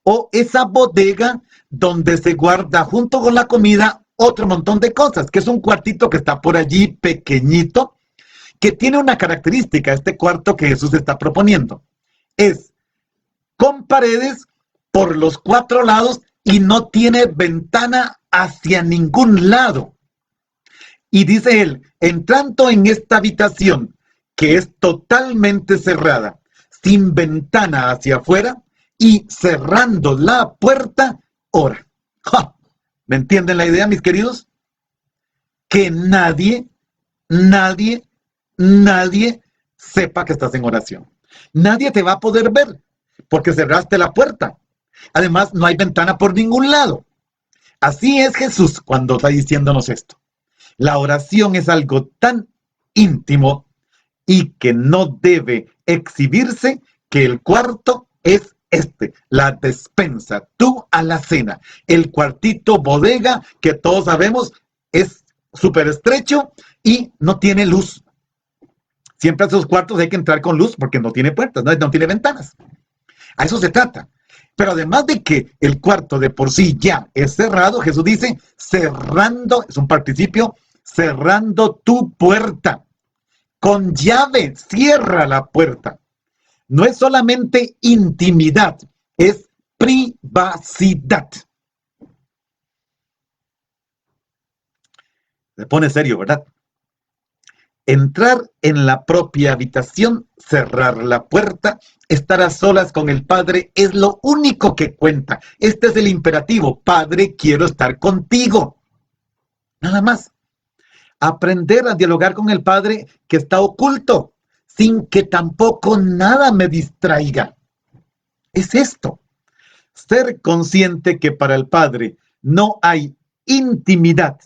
o esa bodega donde se guarda junto con la comida otro montón de cosas, que es un cuartito que está por allí pequeñito, que tiene una característica, este cuarto que Jesús está proponiendo. Es con paredes por los 4 lados y no tiene ventana hacia ningún lado. Y dice él, entrando en esta habitación, que es totalmente cerrada, sin ventana hacia afuera, y cerrando la puerta, ora. ¡Ja! ¿Me entienden la idea, mis queridos? Que nadie sepa que estás en oración. Nadie te va a poder ver, porque cerraste la puerta. Además, no hay ventana por ningún lado. Así es Jesús cuando está diciéndonos esto. La oración es algo tan íntimo y que no debe exhibirse, que el cuarto es la despensa, tu alacena, el cuartito bodega que todos sabemos es súper estrecho y no tiene luz. Siempre a esos cuartos hay que entrar con luz porque no tiene puertas, no tiene ventanas. A eso se trata. Pero además de que el cuarto de por sí ya es cerrado, Jesús dice, cerrando, es un participio, cerrando tu puerta. Con llave, cierra la puerta. No es solamente intimidad, es privacidad. Se pone serio, ¿verdad? Entrar en la propia habitación, cerrar la puerta, estar a solas con el Padre es lo único que cuenta. Este es el imperativo. Padre, quiero estar contigo. Nada más. Aprender a dialogar con el Padre que está oculto, sin que tampoco nada me distraiga. Es esto. Ser consciente que para el Padre no hay intimidad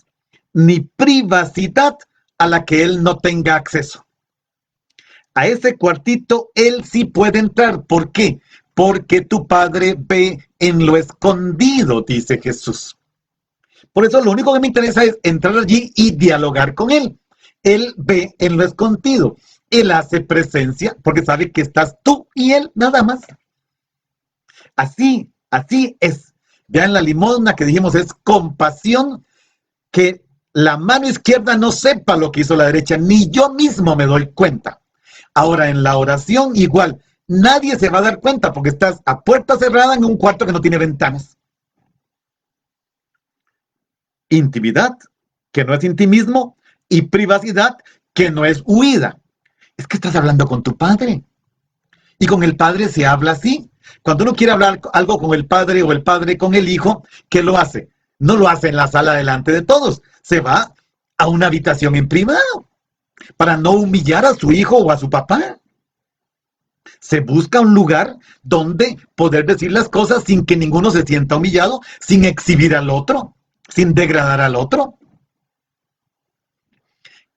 ni privacidad a la que Él no tenga acceso. A ese cuartito Él sí puede entrar. ¿Por qué? Porque tu Padre ve en lo escondido, dice Jesús. Por eso lo único que me interesa es entrar allí y dialogar con Él. Él ve en lo escondido. Él hace presencia porque sabe que estás tú y Él nada más. Así es. Vean la limosna que dijimos, es compasión, que la mano izquierda no sepa lo que hizo la derecha, ni yo mismo me doy cuenta. Ahora en la oración igual, nadie se va a dar cuenta porque estás a puerta cerrada en un cuarto que no tiene ventanas. Intimidad, que no es intimismo, y privacidad, que no es huida. Es que estás hablando con tu Padre. Y con el Padre se habla así. Cuando uno quiere hablar algo con el Padre o el Padre con el Hijo, ¿qué lo hace? No lo hace en la sala delante de todos. Se va a una habitación en privado para no humillar a su hijo o a su papá. Se busca un lugar donde poder decir las cosas sin que ninguno se sienta humillado, sin exhibir al otro, sin degradar al otro.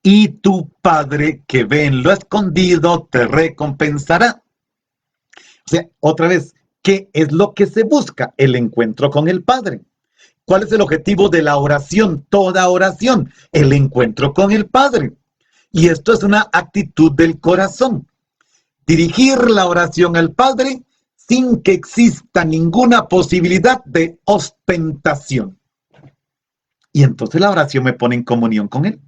Y tu Padre que ve en lo escondido te recompensará. O sea, otra vez, ¿Qué es lo que se busca? El encuentro con el Padre. ¿Cuál es el objetivo de la oración? Toda oración, el encuentro con el Padre. Y esto es una actitud del corazón. Dirigir la oración al Padre sin que exista ninguna posibilidad de ostentación. Y entonces la oración me pone en comunión con Él.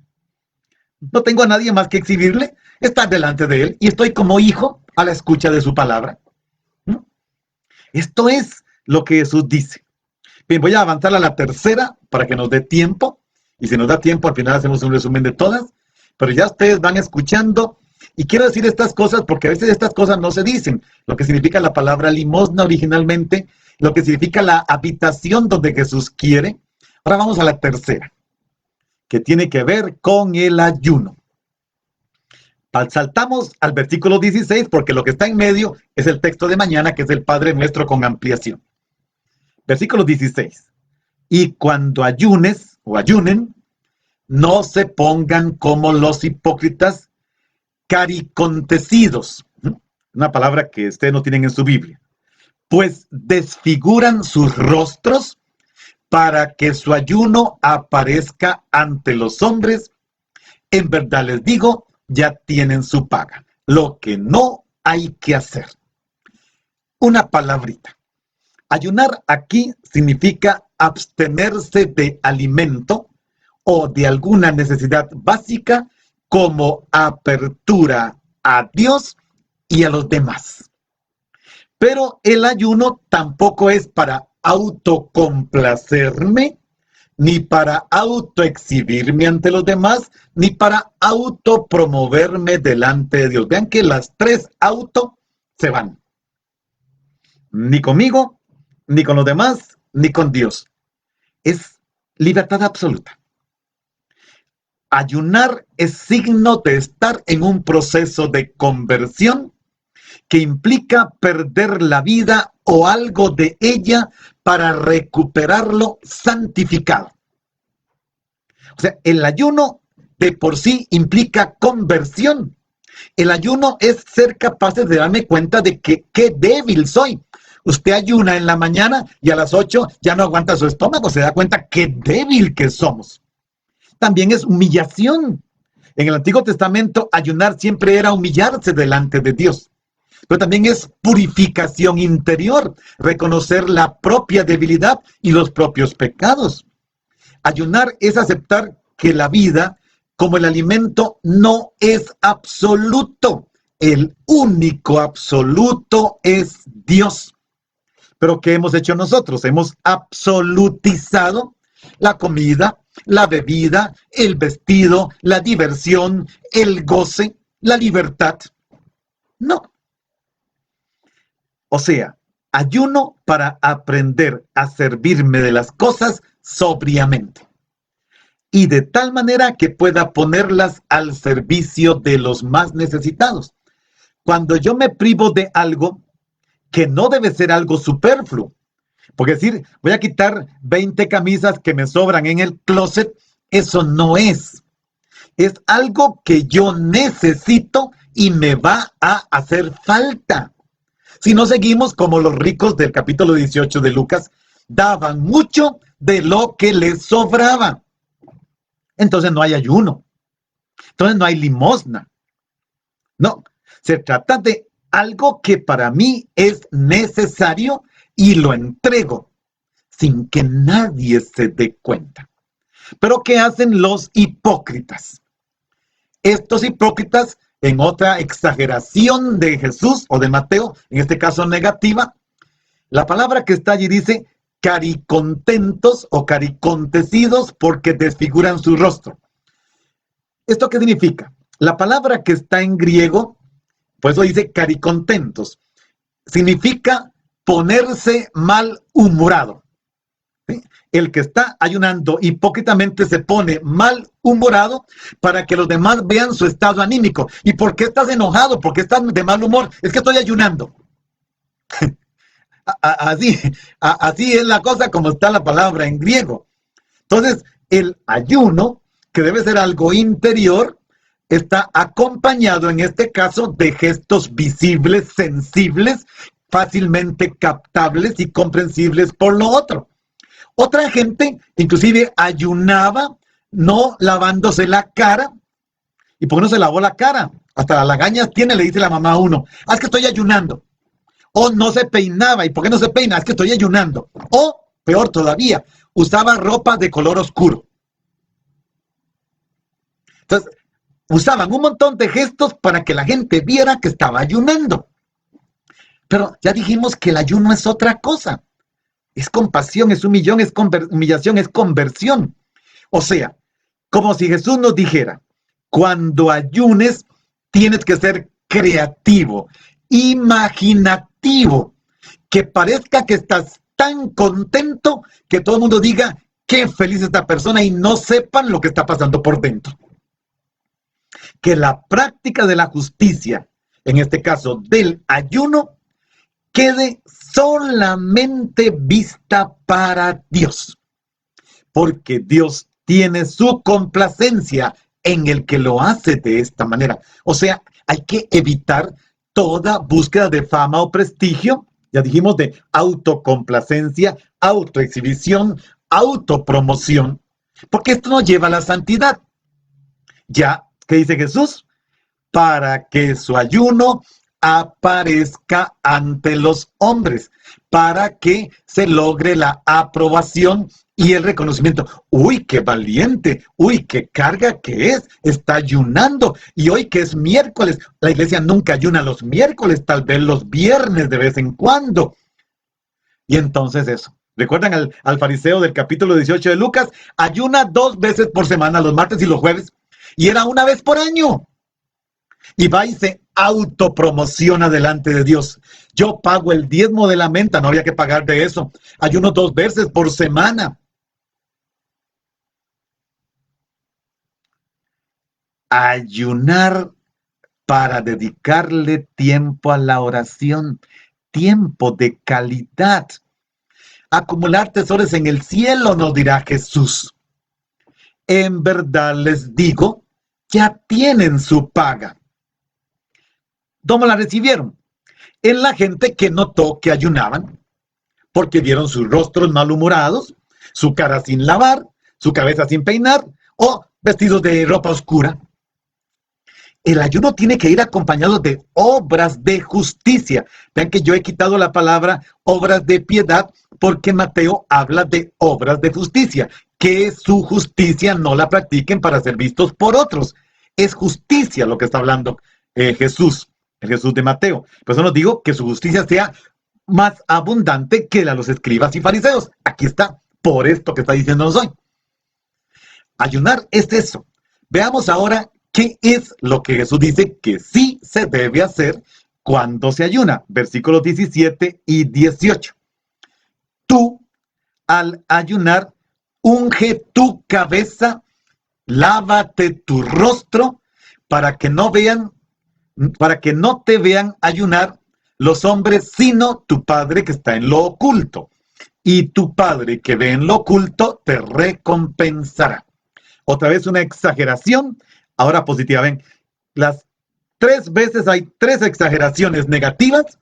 No tengo a nadie más que exhibirle, estar delante de Él y estoy como hijo a la escucha de su palabra. ¿No? Esto es lo que Jesús dice. Bien, voy a avanzar a la tercera para que nos dé tiempo. Y si nos da tiempo, al final hacemos un resumen de todas. Pero ya ustedes van escuchando. Y quiero decir estas cosas porque a veces estas cosas no se dicen. Lo que significa la palabra limosna originalmente, lo que significa la habitación donde Jesús quiere. Ahora vamos a la tercera, que tiene que ver con el ayuno. Saltamos al versículo 16 porque lo que está en medio es el texto de mañana, que es el Padre Nuestro con ampliación. Versículo 16. Y cuando ayunes o ayunen, no se pongan como los hipócritas caricontecidos. Una palabra que ustedes no tienen en su Biblia. Pues desfiguran sus rostros para que su ayuno aparezca ante los hombres. En verdad les digo, ya tienen su paga. Lo que no hay que hacer. Una palabrita. Ayunar aquí significa abstenerse de alimento o de alguna necesidad básica como apertura a Dios y a los demás. Pero el ayuno tampoco es para autocomplacerme, ni para autoexhibirme ante los demás, ni para autopromoverme delante de Dios. Vean que las tres auto se van. Ni conmigo, ni con los demás, ni con Dios. Es libertad absoluta. Ayunar es signo de estar en un proceso de conversión que implica perder la vida o algo de ella para recuperarlo santificado. O sea, el ayuno de por sí implica conversión. El ayuno es ser capaces de darme cuenta de que qué débil soy. Usted ayuna en la mañana y a las 8 ya no aguanta su estómago, se da cuenta qué débil que somos. También es humillación. En el Antiguo Testamento, ayunar siempre era humillarse delante de Dios. Pero también es purificación interior, reconocer la propia debilidad y los propios pecados. Ayunar es aceptar que la vida, como el alimento, no es absoluto. El único absoluto es Dios. Pero ¿qué hemos hecho nosotros? Hemos absolutizado la comida, la bebida, el vestido, la diversión, el goce, la libertad. No. O sea, ayuno para aprender a servirme de las cosas sobriamente. Y de tal manera que pueda ponerlas al servicio de los más necesitados. Cuando yo me privo de algo, que no debe ser algo superfluo, porque decir, voy a quitar 20 camisas que me sobran en el closet, eso no es. Es algo que yo necesito y me va a hacer falta. Si no seguimos como los ricos del capítulo 18 de Lucas, daban mucho de lo que les sobraba. Entonces no hay ayuno. Entonces no hay limosna. No, se trata de algo que para mí es necesario y lo entrego sin que nadie se dé cuenta. Pero ¿qué hacen los hipócritas? Estos hipócritas, en otra exageración de Jesús o de Mateo, en este caso negativa, la palabra que está allí dice caricontentos o caricontecidos porque desfiguran su rostro. ¿Esto qué significa? La palabra que está en griego, por eso dice caricontentos, significa ponerse malhumorado. ¿Sí? El que está ayunando hipócritamente se pone malhumorado para que los demás vean su estado anímico. ¿Y por qué estás enojado? ¿Por qué estás de mal humor? Es que estoy ayunando. Así es la cosa como está la palabra en griego. Entonces, el ayuno, que debe ser algo interior, está acompañado en este caso de gestos visibles, sensibles, fácilmente captables y comprensibles por lo otro. Otra gente inclusive ayunaba no lavándose la cara. ¿Y por qué no se lavó la cara? Hasta las lagañas tiene, le dice la mamá a uno. Ah, es que estoy ayunando. O no se peinaba. ¿Y por qué no se peina? Es que estoy ayunando. O, peor todavía, usaba ropa de color oscuro. Entonces, usaban un montón de gestos para que la gente viera que estaba ayunando. Pero ya dijimos que el ayuno es otra cosa. Es compasión, es humillación, es conversión. O sea, como si Jesús nos dijera, cuando ayunes tienes que ser creativo, imaginativo, que parezca que estás tan contento que todo el mundo diga qué feliz esta persona y no sepan lo que está pasando por dentro. Que la práctica de la justicia, en este caso del ayuno, quede solamente vista para Dios. Porque Dios tiene su complacencia en el que lo hace de esta manera. O sea, hay que evitar toda búsqueda de fama o prestigio. Ya dijimos de autocomplacencia, autoexhibición, autopromoción. Porque esto nos lleva a la santidad. Ya, ¿qué dice Jesús? Para que su ayuno aparezca ante los hombres, para que se logre la aprobación y el reconocimiento. Uy, qué valiente, uy, qué carga que es, está ayunando. Y hoy que es miércoles, la iglesia nunca ayuna los miércoles, tal vez los viernes de vez en cuando. Y entonces eso. ¿Recuerdan al fariseo del capítulo 18 de Lucas? Ayuna 2 veces por semana, los martes y los jueves, y era una vez por año. Y va y se autopromociona delante de Dios. Yo pago el diezmo de la menta, no había que pagar de eso. Ayuno 2 veces por semana. Ayunar para dedicarle tiempo a la oración, tiempo de calidad. Acumular tesoros en el cielo, nos dirá Jesús. En verdad les digo, ya tienen su paga. ¿Cómo la recibieron? En la gente que notó que ayunaban, porque vieron sus rostros malhumorados, su cara sin lavar, su cabeza sin peinar, o vestidos de ropa oscura. El ayuno tiene que ir acompañado de obras de justicia. Vean que yo he quitado la palabra obras de piedad porque Mateo habla de obras de justicia. Que su justicia no la practiquen para ser vistos por otros. Es justicia lo que está hablando Jesús, el Jesús de Mateo. Por eso nos digo que su justicia sea más abundante que la de los escribas y fariseos. Aquí está, por esto que está diciéndonos hoy. Ayunar es eso. Veamos ahora qué es lo que Jesús dice que sí se debe hacer cuando se ayuna. Versículos 17 y 18. Tú, al ayunar, unge tu cabeza, lávate tu rostro, para que no te vean ayunar los hombres, sino tu Padre que está en lo oculto. Y tu Padre que ve en lo oculto te recompensará. Otra vez una exageración, ahora positiva. Ven, las 3 veces hay 3 exageraciones negativas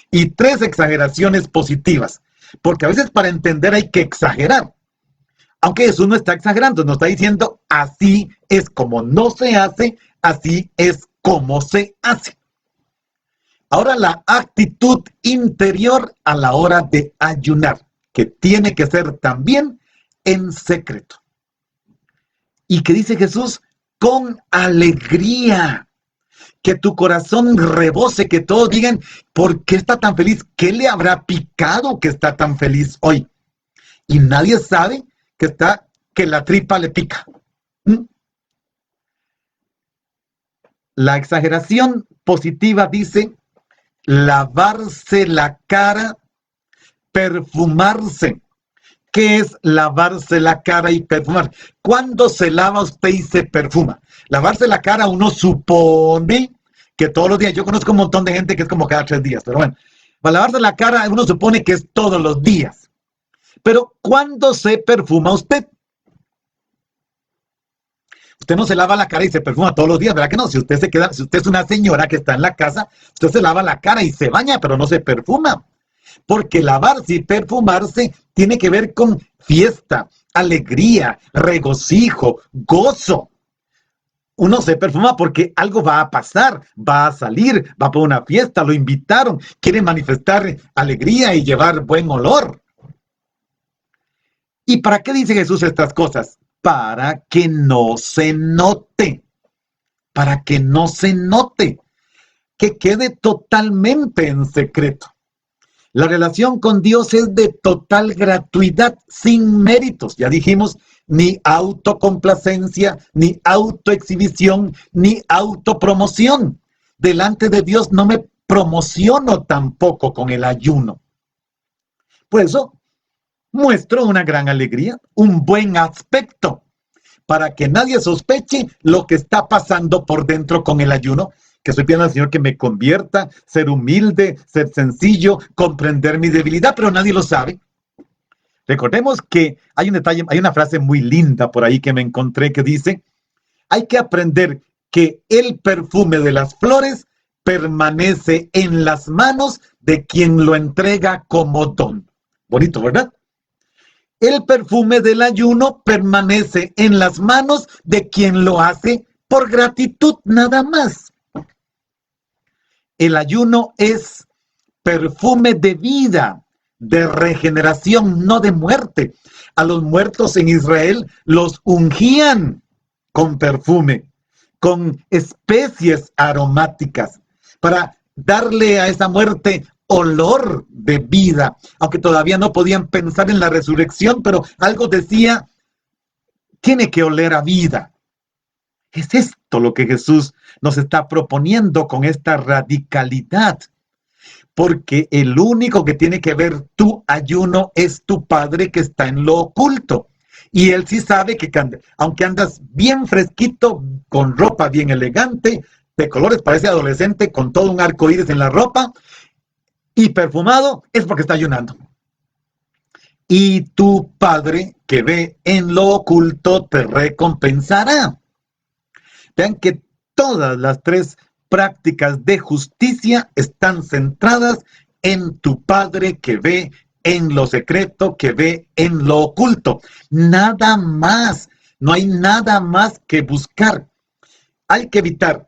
y 3 exageraciones positivas. Porque a veces para entender hay que exagerar. Aunque Jesús no está exagerando, nos está diciendo así es como no se hace, así es como se hace. Ahora la actitud interior a la hora de ayunar, que tiene que ser también en secreto. Y que dice Jesús, con alegría, que tu corazón rebose, que todos digan, ¿por qué está tan feliz? ¿Qué le habrá picado que está tan feliz hoy? Y nadie sabe que la tripa le pica. La exageración positiva dice, lavarse la cara, perfumarse. ¿Qué es lavarse la cara y perfumar? ¿Cuándo se lava usted y se perfuma? Lavarse la cara uno supone que todos los días, yo conozco un montón de gente que es como cada 3 días, pero bueno, para lavarse la cara uno supone que es todos los días. Pero ¿cuándo se perfuma usted? Usted no se lava la cara y se perfuma todos los días, ¿verdad que no? Si usted es una señora que está en la casa, usted se lava la cara y se baña, pero no se perfuma. Porque lavarse y perfumarse tiene que ver con fiesta, alegría, regocijo, gozo. Uno se perfuma porque algo va a pasar, va a salir, va por una fiesta, lo invitaron, quiere manifestar alegría y llevar buen olor. ¿Y para qué dice Jesús estas cosas? Para que no se note, para que no se note, que quede totalmente en secreto. La relación con Dios es de total gratuidad, sin méritos. Ya dijimos, ni autocomplacencia, ni autoexhibición, ni autopromoción. Delante de Dios no me promociono tampoco con el ayuno. Por eso muestro una gran alegría, un buen aspecto, para que nadie sospeche lo que está pasando por dentro con el ayuno, que estoy pidiendo al Señor que me convierta, ser humilde, ser sencillo, comprender mi debilidad, pero nadie lo sabe. Recordemos que hay un detalle, hay una frase muy linda por ahí que me encontré que dice, hay que aprender que el perfume de las flores permanece en las manos de quien lo entrega como don. Bonito, ¿verdad? El perfume del ayuno permanece en las manos de quien lo hace por gratitud nada más. El ayuno es perfume de vida, de regeneración, no de muerte. A los muertos en Israel los ungían con perfume, con especies aromáticas, para darle a esa muerte olor de vida, aunque todavía no podían pensar en la resurrección, pero algo decía, tiene que oler a vida. Es esto lo que Jesús nos está proponiendo con esta radicalidad, porque el único que tiene que ver tu ayuno es tu Padre que está en lo oculto. Y Él sí sabe que aunque andas bien fresquito, con ropa bien elegante, de colores, parece adolescente, con todo un arco iris en la ropa, y perfumado, es porque está ayunando. Y tu Padre que ve en lo oculto te recompensará. Vean que todas las tres prácticas de justicia están centradas en tu Padre que ve en lo secreto, que ve en lo oculto. Nada más, no hay nada más que buscar. Hay que evitar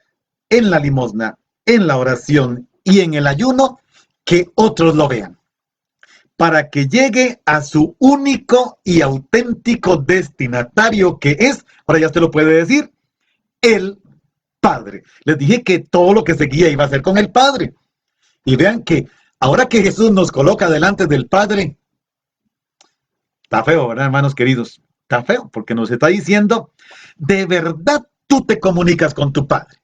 en la limosna, en la oración y en el ayuno que otros lo vean, para que llegue a su único y auténtico destinatario que es, ahora ya usted lo puede decir, el Padre. Les dije que todo lo que seguía iba a ser con el Padre. Y vean que ahora que Jesús nos coloca delante del Padre, está feo, ¿verdad, hermanos queridos? Está feo, porque nos está diciendo, de verdad tú te comunicas con tu Padre.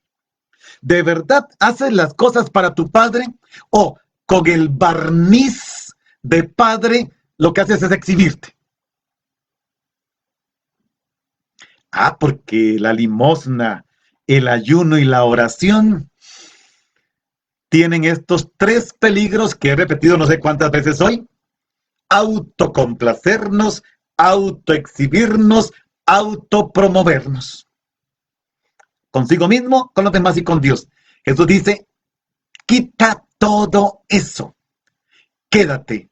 ¿De verdad haces las cosas para tu Padre? ¿O con el barniz de Padre lo que haces es exhibirte? Porque la limosna, el ayuno y la oración tienen estos tres peligros que he repetido no sé cuántas veces hoy. Autocomplacernos, autoexhibirnos, autopromovernos. Consigo mismo, con los demás y con Dios. Jesús dice, quita todo eso. Quédate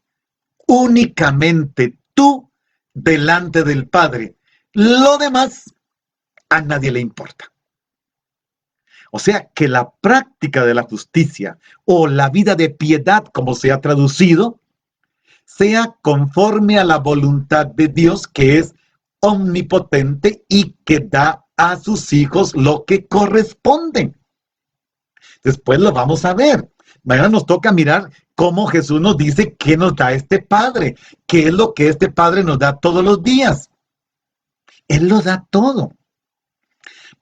únicamente tú delante del Padre. Lo demás a nadie le importa. O sea que la práctica de la justicia o la vida de piedad, como se ha traducido, sea conforme a la voluntad de Dios, que es omnipotente y que da a sus hijos lo que corresponde. Después lo vamos a ver. Mañana nos toca mirar cómo Jesús nos dice qué nos da este Padre, qué es lo que este Padre nos da todos los días. Él lo da todo.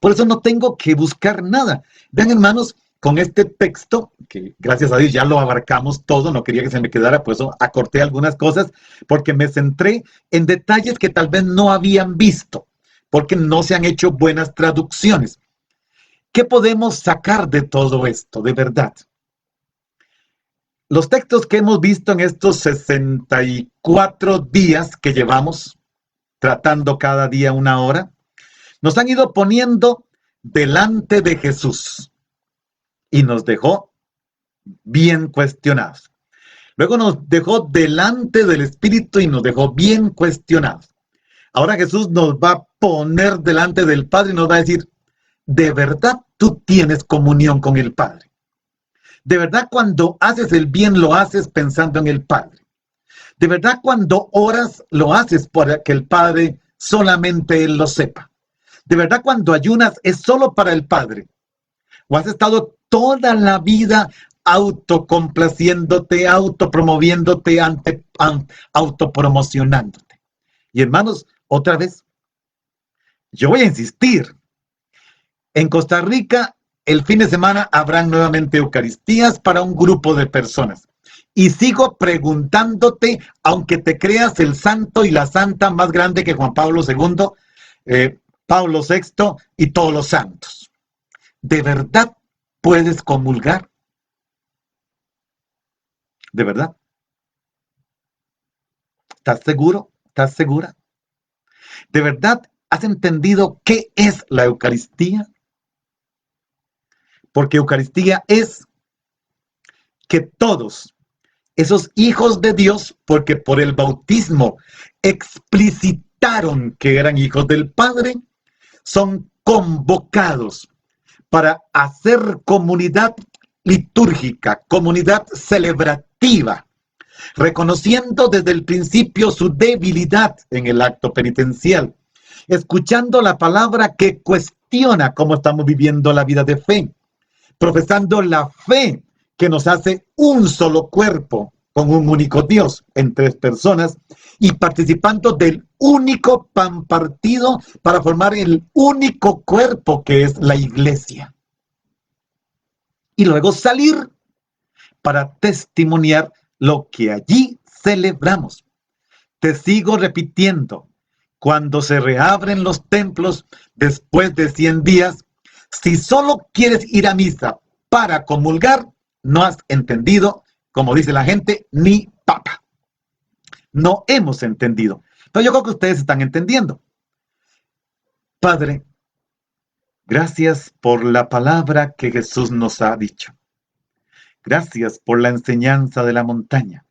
Por eso no tengo que buscar nada. Vean, hermanos, con este texto, que gracias a Dios ya lo abarcamos todo, no quería que se me quedara, por eso acorté algunas cosas, porque me centré en detalles que tal vez no habían visto, porque no se han hecho buenas traducciones. ¿Qué podemos sacar de todo esto, de verdad? Los textos que hemos visto en estos 64 días que llevamos, tratando cada día una hora, Nos han ido poniendo delante de Jesús y nos dejó bien cuestionados. Luego nos dejó delante del Espíritu y nos dejó bien cuestionados. Ahora Jesús nos va a poner delante del Padre y nos va a decir, ¿de verdad tú tienes comunión con el Padre? ¿De verdad cuando haces el bien lo haces pensando en el Padre? ¿De verdad cuando oras lo haces para que el Padre solamente Él lo sepa? ¿De verdad cuando ayunas es solo para el Padre? ¿O has estado toda la vida autocomplaciéndote, autopromoviéndote, autopromocionándote? Y hermanos, otra vez, yo voy a insistir. En Costa Rica, el fin de semana habrán nuevamente Eucaristías para un grupo de personas. Y sigo preguntándote, aunque te creas el santo y la santa más grande que Juan Pablo II, Pablo VI y todos los santos. ¿De verdad puedes comulgar? ¿De verdad? ¿Estás seguro? ¿Estás segura? ¿De verdad has entendido qué es la Eucaristía? Porque Eucaristía es que todos esos hijos de Dios, porque por el bautismo explicitaron que eran hijos del Padre, son convocados para hacer comunidad litúrgica, comunidad celebrativa, reconociendo desde el principio su debilidad en el acto penitencial, escuchando la palabra que cuestiona cómo estamos viviendo la vida de fe, profesando la fe que nos hace un solo cuerpo con un único Dios en 3 personas y participando del único pan partido para formar el único cuerpo que es la iglesia. Y luego salir para testimoniar lo que allí celebramos. Te sigo repitiendo, cuando se reabren los templos después de 100 días, si solo quieres ir a misa para comulgar, no has entendido, como dice la gente, ni papa. No hemos entendido. Pero yo creo que ustedes están entendiendo. Padre, gracias por la palabra que Jesús nos ha dicho. Gracias por la enseñanza de la montaña.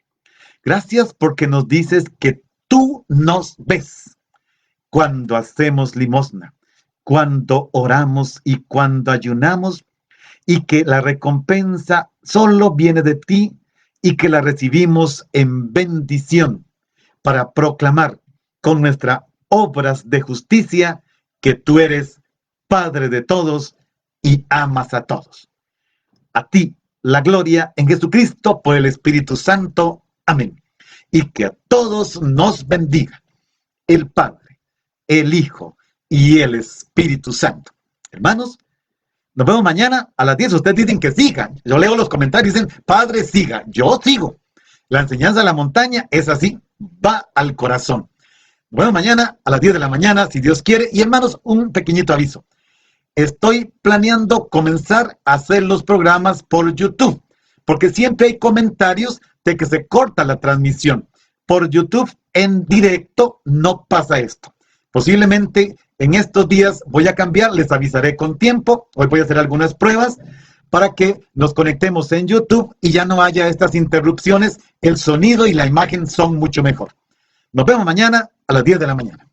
Gracias porque nos dices que tú nos ves cuando hacemos limosna, cuando oramos y cuando ayunamos, y que la recompensa solo viene de ti y que la recibimos en bendición para proclamar con nuestras obras de justicia que tú eres Padre de todos y amas a todos. A ti la gloria en Jesucristo por el Espíritu Santo. Amén. Y que a todos nos bendiga el Padre, el Hijo y el Espíritu Santo. Hermanos, nos vemos mañana a las 10. Ustedes dicen que sigan. Yo leo los comentarios y dicen, Padre, siga. Yo sigo. La enseñanza de la montaña es así. Va al corazón. Nos vemos mañana a las 10 de la mañana, si Dios quiere. Y hermanos, un pequeñito aviso. Estoy planeando comenzar a hacer los programas por YouTube, porque siempre hay comentarios de que se corta la transmisión. Por YouTube en directo no pasa esto. Posiblemente en estos días voy a cambiar, les avisaré con tiempo. Hoy voy a hacer algunas pruebas para que nos conectemos en YouTube y ya no haya estas interrupciones. El sonido y la imagen son mucho mejor. Nos vemos mañana a las 10 de la mañana.